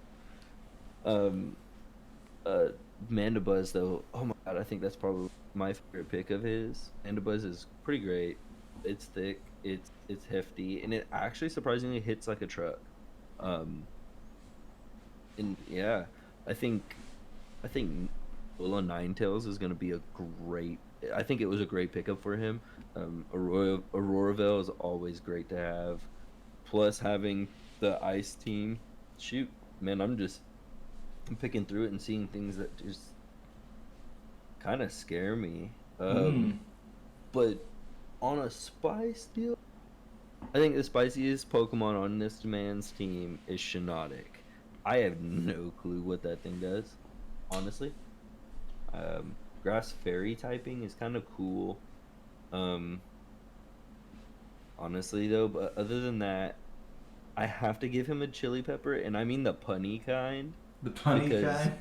Mandibuzz though. Oh my god, I think that's probably my favorite pick of his. Mandibuzz is pretty great. It's thick. It's hefty, and it actually surprisingly hits like a truck. And yeah, I think Lola Ninetales is going to be a great. I think it was a great pickup for him. Auroraville is always great to have. Plus having the ice team. Shoot, man, I'm picking through it and seeing things that just kind of scare me. But on a spice deal, I think the spiciest Pokemon on this man's team is Shiinotic. I have no clue what that thing does, honestly. Grass Fairy typing is kind of cool. Honestly though, but other than that, I have to give him a Chili Pepper, and I mean the punny kind. The punny Because guy.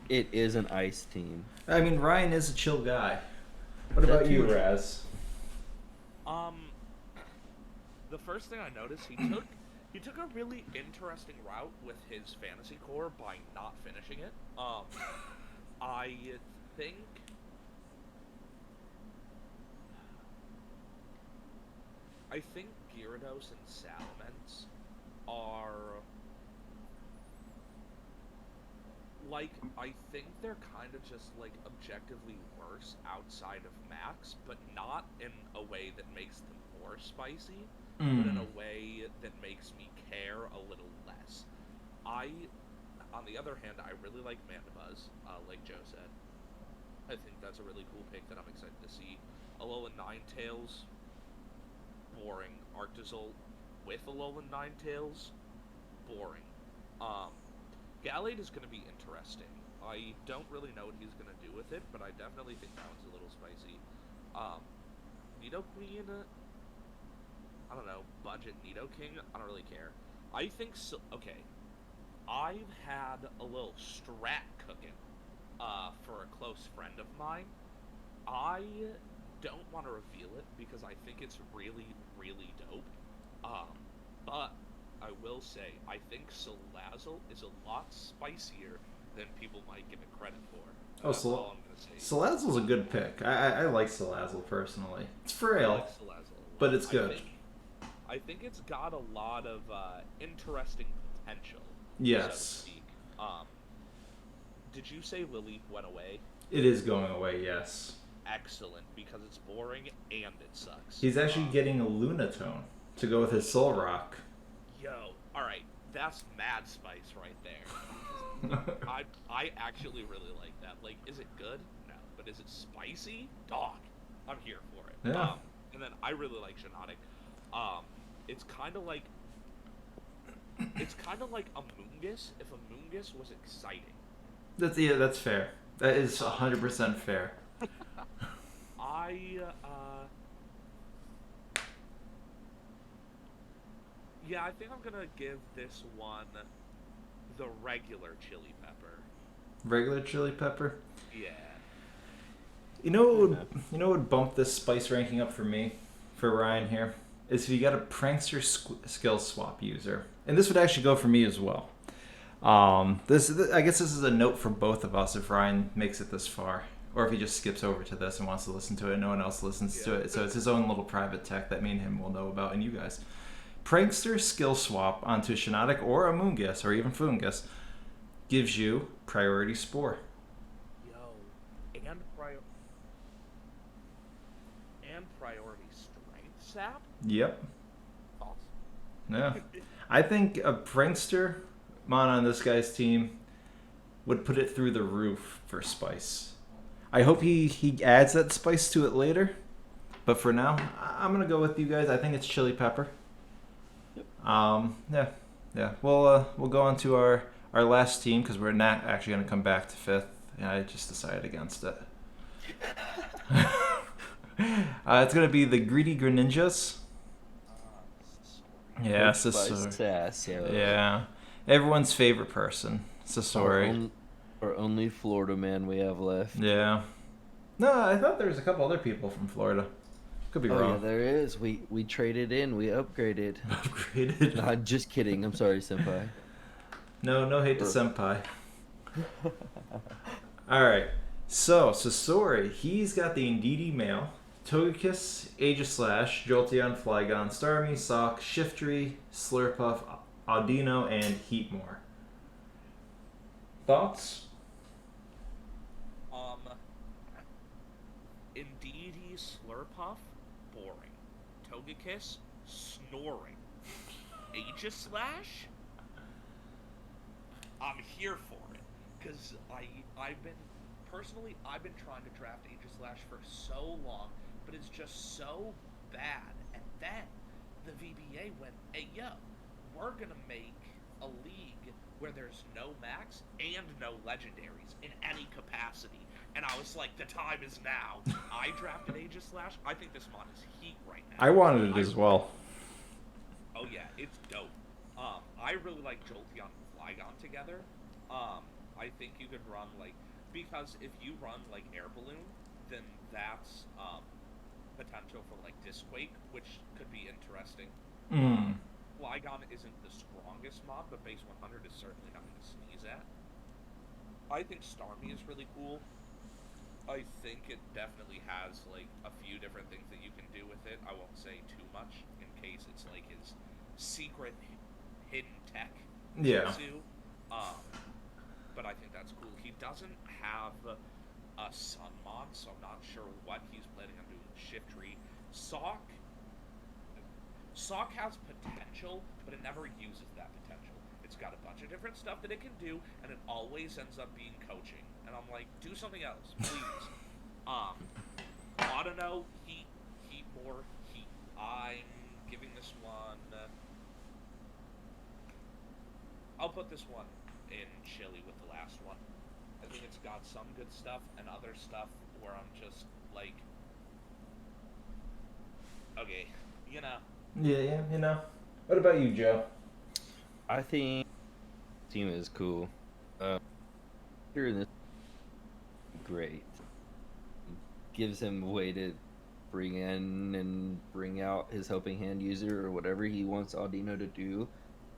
It is an ice team. I mean, Ryan is a chill guy. What That about you, too. Raz? The first thing I noticed, he took a really interesting route with his fantasy core by not finishing it. I think Gyarados and Salamence are I think they're kind of just, like, objectively worse outside of Max, but not in a way that makes them more spicy, but in a way that makes me care a little less. On the other hand, I really like Mandibuzz, like Joe said. I think that's a really cool pick that I'm excited to see. Alolan Ninetales, boring. Arctozolt with Alolan Ninetales, boring. Gallade is going to be interesting. I don't really know what he's going to do with it, but I definitely think that one's a little spicy. Nidoqueen, I don't know, budget Nidoking, I don't really care. I think so. Okay, I've had a little strat cooking for a close friend of mine. I don't want to reveal it because I think it's really, really dope. But I will say, I think Salazzle is a lot spicier than people might give it credit for. That's all I'm going to say. Salazzle's a good pick. I like Salazzle personally. It's frail, I like Salazzle, but it's good. I think it's got a lot of interesting potential. Yes. So to speak. Did you say Lily went away? It is going away, yes. Excellent, because it's boring and it sucks. He's actually getting a Lunatone to go with his Soul Rock. Yo, alright, that's mad spice right there. I actually really like that. Like, is it good? No. But is it spicy? Dog. I'm here for it. Yeah. And then I really like Genetic. It's kind of like Amoonguss if Amoonguss was exciting. That's fair. That is 100% fair. Yeah, I think I'm gonna give this one the regular chili pepper. Regular chili pepper? Yeah. You know what would bump this spice ranking up for me, for Ryan here, is if you got a prankster skill swap user, and this would actually go for me as well. I guess this is a note for both of us if Ryan makes it this far, or if he just skips over to this and wants to listen to it and no one else listens to it. So it's his own little private tech that me and him will know about, and you guys. Prankster skill swap onto Genetic or Amoonguss or even Foongus gives you priority spore. Yo, and priority strength sap? Yep. False. Yeah. I think a prankster mon on this guy's team would put it through the roof for spice. I hope he adds that spice to it later, but for now, I'm gonna go with you guys. I think it's chili pepper. Yep. Yeah. We'll go on to our last team because we're not actually gonna come back to fifth. Yeah, I just decided against it. It's gonna be the Greedy Greninjas. Yeah, Sasori. Yeah, everyone's favorite person, Sasori. Our only Florida man we have left. Yeah. No, I thought there was a couple other people from Florida. Could be wrong. Yeah, there is. We traded in. We upgraded. Upgraded? No, just kidding. I'm sorry, senpai. No hate to senpai. All right. So Sasori, he's got the Indeedee male, Togekiss, Aegislash, Jolteon, Flygon, Starmie, Sock, Shiftry, Slurpuff, Audino, and Heatmore. Thoughts? Indeedee Slurpuff, boring. Togekiss, snoring. Aegislash, I'm here for it. Because I've been trying to draft Aegislash for so long, but it's just so bad. And then the VBA went, hey yo, we're gonna make a league where there's no max and no legendaries in any capacity. And I was like, the time is now. I drafted Aegislash. I think this mod is heat right now. I wanted it as well. Oh yeah, it's dope. I really like Jolteon and Flygon together. I think you could run because if you run Air Balloon, then that's potential for Disquake, which could be interesting. Flygon isn't the strongest mob, but base 100 is certainly nothing to sneeze at. I think Starmie is really cool. I think it definitely has a few different things that you can do with it. I won't say too much in case it's his secret hidden tech. Yeah. But I think that's cool. doesn't have a Sunmon, so I'm not sure what he's planning on doing with Shiftry. Sock has potential, but it never uses that potential. It's got a bunch of different stuff that it can do, and it always ends up being coaching. And I'm like, do something else, please. Audino, heat, more heat. I'm giving this one. I'll put this one in chili with the last one. I think it's got some good stuff and other stuff where I'm just like, okay, you know. Yeah, you know. What about you, Joe? I think team is cool. Hearing this, great. Gives him a way to bring in and bring out his helping hand user or whatever he wants Audino to do,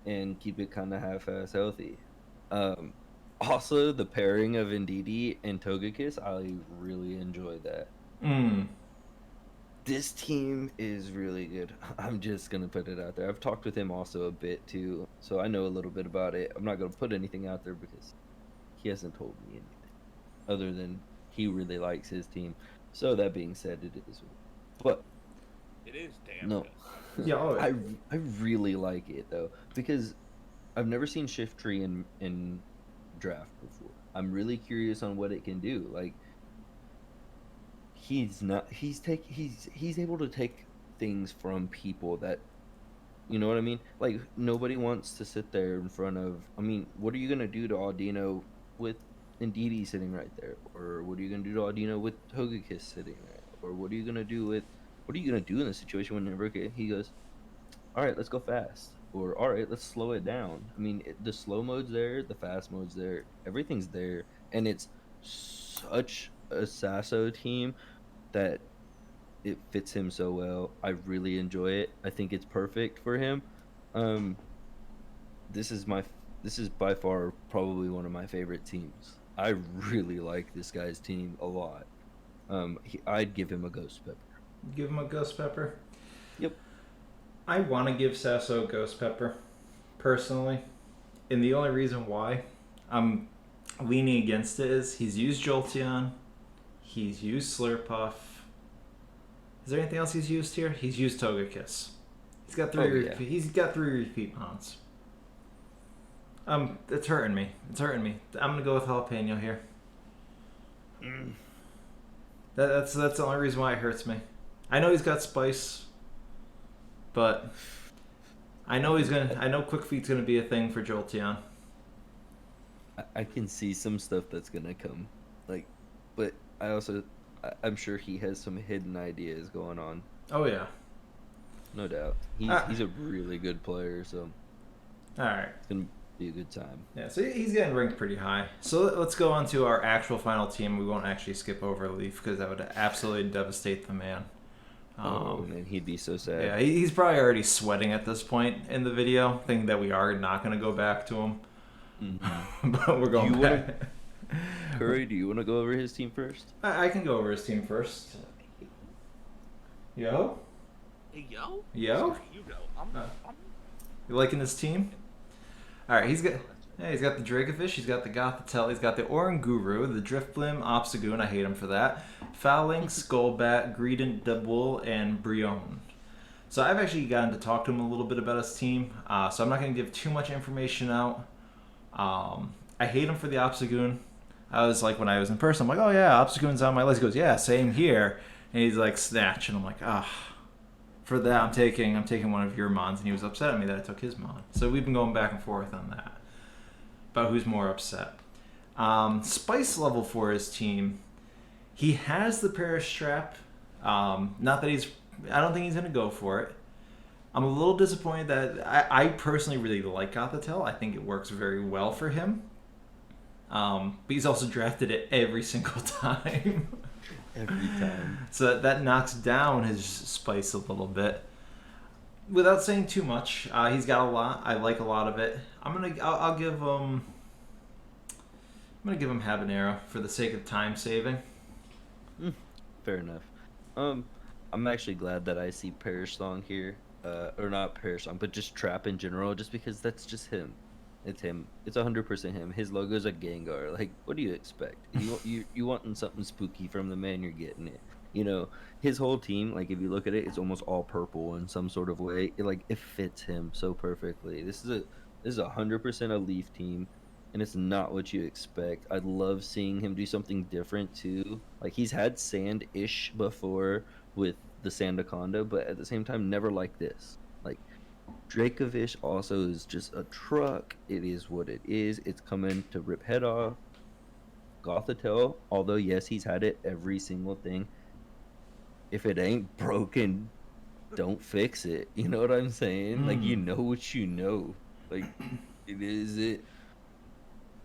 and keep it kind of half-ass healthy. Also, the pairing of Indeedee and Togekiss, I really enjoy that. This team is really good. I'm just going to put it out there. I've talked with him also a bit too, so I know a little bit about it. I'm not going to put anything out there because he hasn't told me anything other than he really likes his team. So that being said, it is. But it is damn no. good. Yeah, I really like it though because I've never seen Shiftry in draft before. I'm really curious on what it can do. Like he's able to take things from people that, you know what I mean? Like nobody wants to sit there in front of. I mean, what are you gonna do to Audino with Indeedee sitting right there, or what are you gonna do to Audino with Togekiss sitting there, or what are you gonna do in this situation whenever he goes, all right, let's go fast, or all right, let's slow it down. I mean, the slow mode's there, the fast mode's there, everything's there, and it's such a Sasso team that it fits him so well. I really enjoy it. I think it's perfect for him. This is by far probably one of my favorite teams. I really like this guy's team a lot. I'd give him a Ghost Pepper. Give him a Ghost Pepper? Yep. I want to give Sasso a Ghost Pepper, personally. And the only reason why I'm leaning against it is he's used Jolteon, he's used Slurpuff. Is there anything else he's used here? He's used Togekiss. He's got three repeat mons. It's hurting me. I'm gonna go with jalapeno here. That's the only reason why it hurts me. I know he's got spice, but I know Quick Feet's gonna be a thing for Jolteon. I can see some stuff that's gonna come, but I'm sure he has some hidden ideas going on. Oh yeah, no doubt. He's a really good player, so all right, it's gonna be a good time. Yeah, so he's getting ranked pretty high. So let's go on to our actual final team. We won't actually skip over Leaf because that would absolutely devastate the man. Man, he'd be so sad. Yeah, he's probably already sweating at this point in the video, thinking that we are not going to go back to him. Mm-hmm. But we're going back. Curry, do you want to go over his team first? I can go over his team first. Yo? Hey, yo? Yo? Sorry, you go. You liking his team? All right, he's got the Dracovish, he's got the Gothitelle, he's got the Oranguru, the Driftblim, Obstagoon, I hate him for that, Fowling, Skullbat, Greedent, Dubwool, and Brionne. So I've actually gotten to talk to him a little bit about his team, so I'm not going to give too much information out. I hate him for the Obstagoon. I was like, when I was in person, I'm like, oh yeah, Obstagoon's on my list. He goes, yeah, same here. And he's like, Snatch, and I'm like, for that, I'm taking one of your mons, and he was upset at me that I took his mon. So we've been going back and forth on that, about who's more upset. Spice level for his team, he has the Perish Trap. Not that I don't think he's going to go for it. I'm a little disappointed that I personally really like Gothitelle. I think it works very well for him. But he's also drafted it every single time. Every time. So that knocks down his spice a little bit. Without saying too much, he's got a lot. I like a lot of it. I'll give him. I'm gonna give him Habanero for the sake of time saving. Fair enough. I'm actually glad that I see Perish Song here, or not Perish Song, but just Trap in general, just because that's just him. It's him. It's 100% him. His logo's a Gengar. Like, what do you expect? You wanting something spooky from the man, you're getting it. You know, his whole team, like if you look at it, it's almost all purple in some sort of way. It fits him so perfectly. This is 100% a Leaf team, and it's not what you expect. I'd love seeing him do something different too. Like he's had sand-ish before with the Sandaconda, but at the same time, never like this. Like Dracovish also is just a truck. It is what it is. It's coming to rip head off. Gothitelle, although yes, he's had it every single thing. If it ain't broken, don't fix it. You know what I'm saying? Like you Mm. know what you know. Like it is it.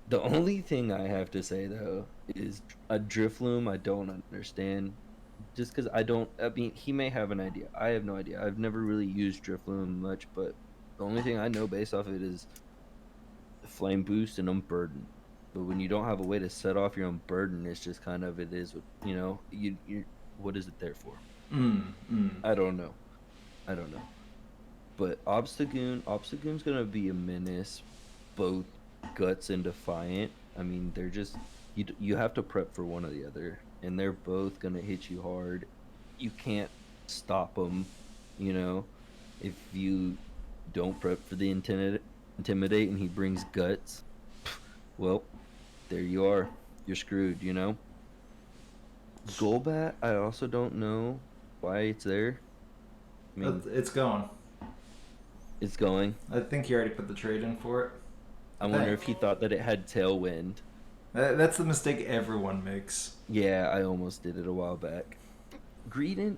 The only thing I have to say though is a Drifloom I don't understand. Just because I don't, I mean, he may have an idea. I have no idea. I've never really used Drifloom much, but the only thing I know based off of it is Flame Boost and Unburden. But when you don't have a way to set off your Unburden, it's just kind of it is. You know, you what is it there for? Mm. Mm. I don't know. I don't know. But Obstagoon's gonna be a menace, both Guts and Defiant. I mean, they're just you have to prep for one or the other, and they're both gonna hit you hard. You can't stop them, you know, if you don't prep for the intimidate, and he brings Guts. Well, there you are. You're screwed, you know. Golbat, I also don't know why it's there. I mean, It's going. it's going. I think he already put the trade in for it. I wonder if he thought that it had tailwind. That's the mistake everyone makes. Yeah, I almost did it a while back. Greedent.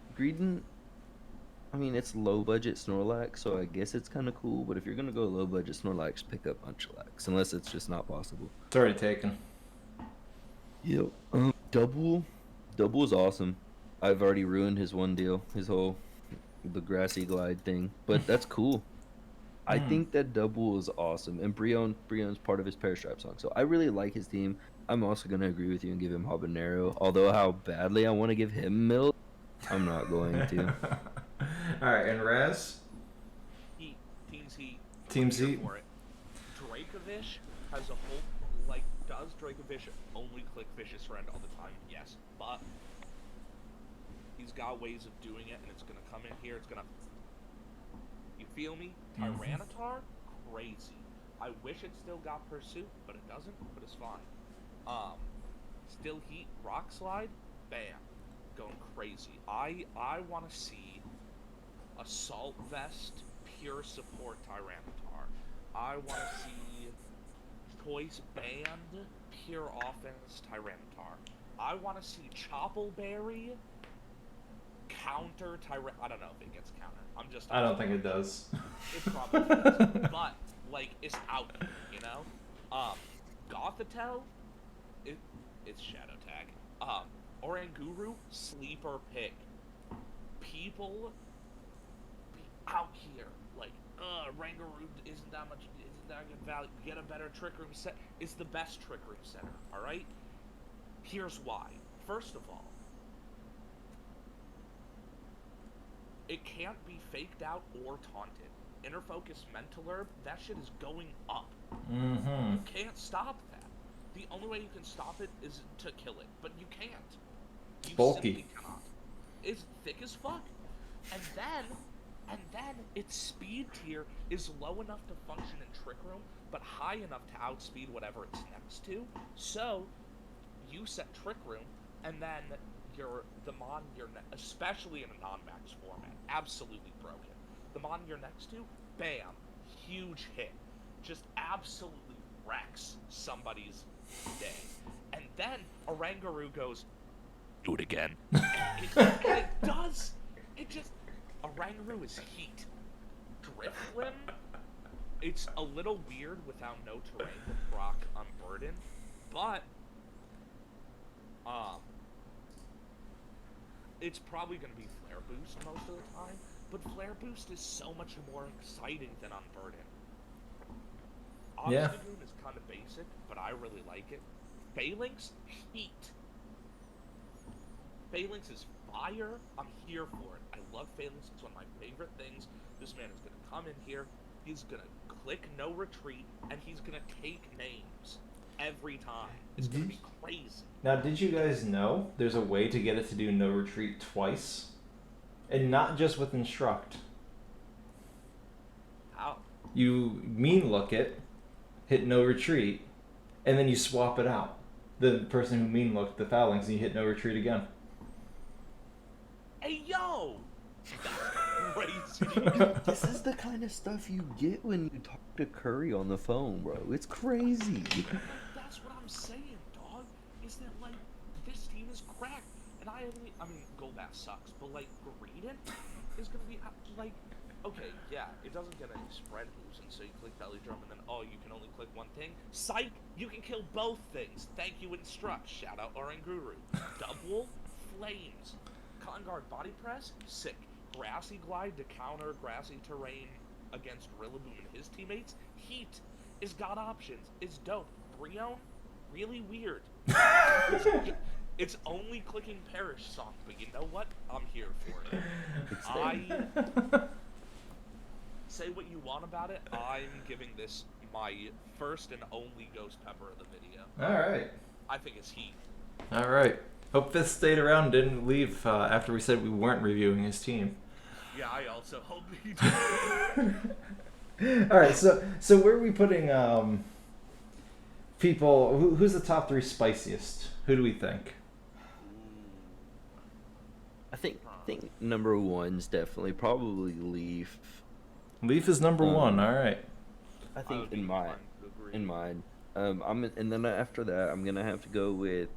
I mean, it's low budget Snorlax, so I guess it's kind of cool. But if you're gonna go low budget Snorlax, pick up Munchlax, unless it's just not possible. It's already taken. Yep. Double is awesome. I've already ruined his one deal, the grassy glide thing, but that's cool. I think that Double is awesome, and Brion's part of his Parastripe song, so I really like his team. I'm also gonna agree with you and give him Habanero, although how badly I want to give him Milk, I'm not going to. All right, and Raz? Heat. Teams Heat. Teams I'm here Heat. for it. Dracovish has a whole, does Dracovish only click Vicious Rend all the time? Yes. But he's got ways of doing it, and it's going to come in here. It's going to, you feel me? Tyranitar? Crazy. I wish it still got Pursuit, but it doesn't, but it's fine. Still Heat, Rock Slide, bam. Going crazy. I want to see Assault Vest, pure support Tyranitar. I want to see Choice Band, pure offense Tyranitar. I want to see Choppleberry, counter I don't know if it gets counter. I don't think it does. It probably does. But, it's out, you know? Gothitelle, it's Shadow Tag. Oranguru, sleeper pick. People be out here Rangaroo isn't that good value. Get a better Trick Room set. It's the best Trick Room setter, alright? Here's why. First of all, it can't be faked out or taunted. Inner Focus Mental Herb, that shit is going up. Mm-hmm. You can't stop that. The only way you can stop it is to kill it, but you can't. You bulky. simply cannot. It's thick as fuck. And then its speed tier is low enough to function in Trick Room, but high enough to outspeed whatever it's next to. So you set Trick Room, and then the mon you're especially in a non-max format, absolutely broken. The mon you're next to, bam, huge hit, just absolutely wrecks somebody's day. And then Oranguru goes, do it again. And it does. It just, Oranguru is heat. Drifblim, it's a little weird without no terrain with proc Unburden, but it's probably going to be Flare Boost most of the time, but Flare Boost is so much more exciting than Unburden. Yeah. Obstagoon is kind of basic, but I really like it. Phalanx, heat. Phalanx is fire. I'm here for it. I love Phalanx. It's one of my favorite things. This man is going to come in here, He's gonna click no retreat, and he's gonna take names every time. It's gonna be crazy. Now, did you guys know there's a way to get it to do no retreat twice? And not just with instruct. How? You mean look it, hit no retreat, and then you swap it out. The person who mean looked the foulings, and you hit no retreat again. Hey, yo! That's crazy. This is the kind of stuff you get when you talk to Curry on the phone, bro. It's crazy. That's what I'm saying, dog. Is that, like, this team is cracked. And I mean, Golbat sucks, but, like, Greedent is gonna be, like, okay, yeah, it doesn't get any spread moves, and so you click Belly Drum, and then, oh, you can only click one thing. Psych! You can kill both things. Thank you, Instruct. Shout out Oranguru. Double Flames. Cotton Guard Body Press? Sick. Grassy Glide to counter Grassy Terrain against Rillaboom and his teammates? Heat is got options. It's dope. Brionne? Really weird. It's only clicking Perish Song, but you know what? I'm here for it. Say what you want about it. I'm giving this my first and only Ghost Pepper of the video. Alright. I think it's heat. Alright. Hope this stayed around and didn't leave after we said we weren't reviewing his team. Yeah, I also hope he did. Alright, so where are we putting people? Who's the top 3 spiciest? Who do we think? I think number one's definitely probably Leaf. Leaf is number 1, alright. I think in mine. And then after that, I'm gonna have to go with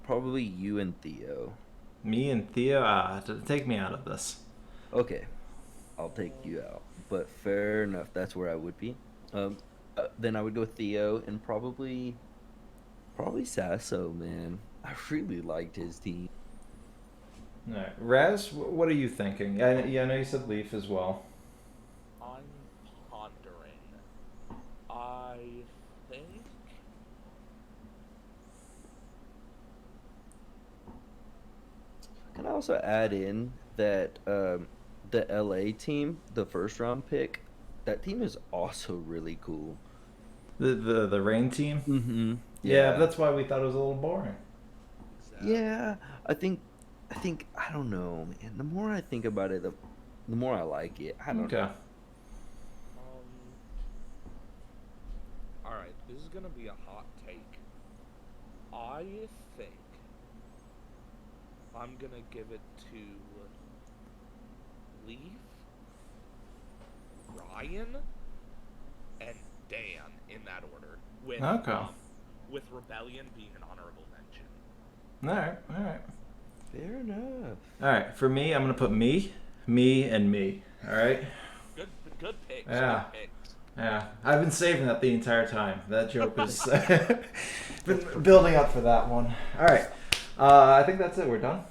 probably you and Theo. Me and Theo? Take me out of this. Okay, I'll take you out. But fair enough, that's where I would be. Then I would go Theo and probably Sasso, man. I really liked his team. Alright. Raz, what are you thinking? I know you said Leaf as well. I'm pondering. I think... Can I also add in that the LA team, the first round pick, that team is also really cool. The Rain team? Mm-hmm. Yeah, that's why we thought it was a little boring. Exactly. Yeah, I think I don't know, man. The more I think about it, the more I like it. I don't know. Alright, this is gonna be a hot take. I think I'm gonna give it to Leaf, Ryan, and Dan in that order. With Rebellion being an honorable mention. Alright. Fair enough. Alright, for me, I'm going to put me, and me. Alright? Good picks. Yeah. Good picks. Yeah. I've been saving that the entire time. That joke has been building up for that one. Alright. I think that's it. We're done.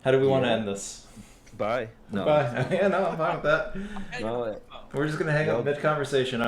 How do we want to end this? Bye. No. Bye. Yeah, no, I'm fine with that. No, We're just going to hang up mid-conversation.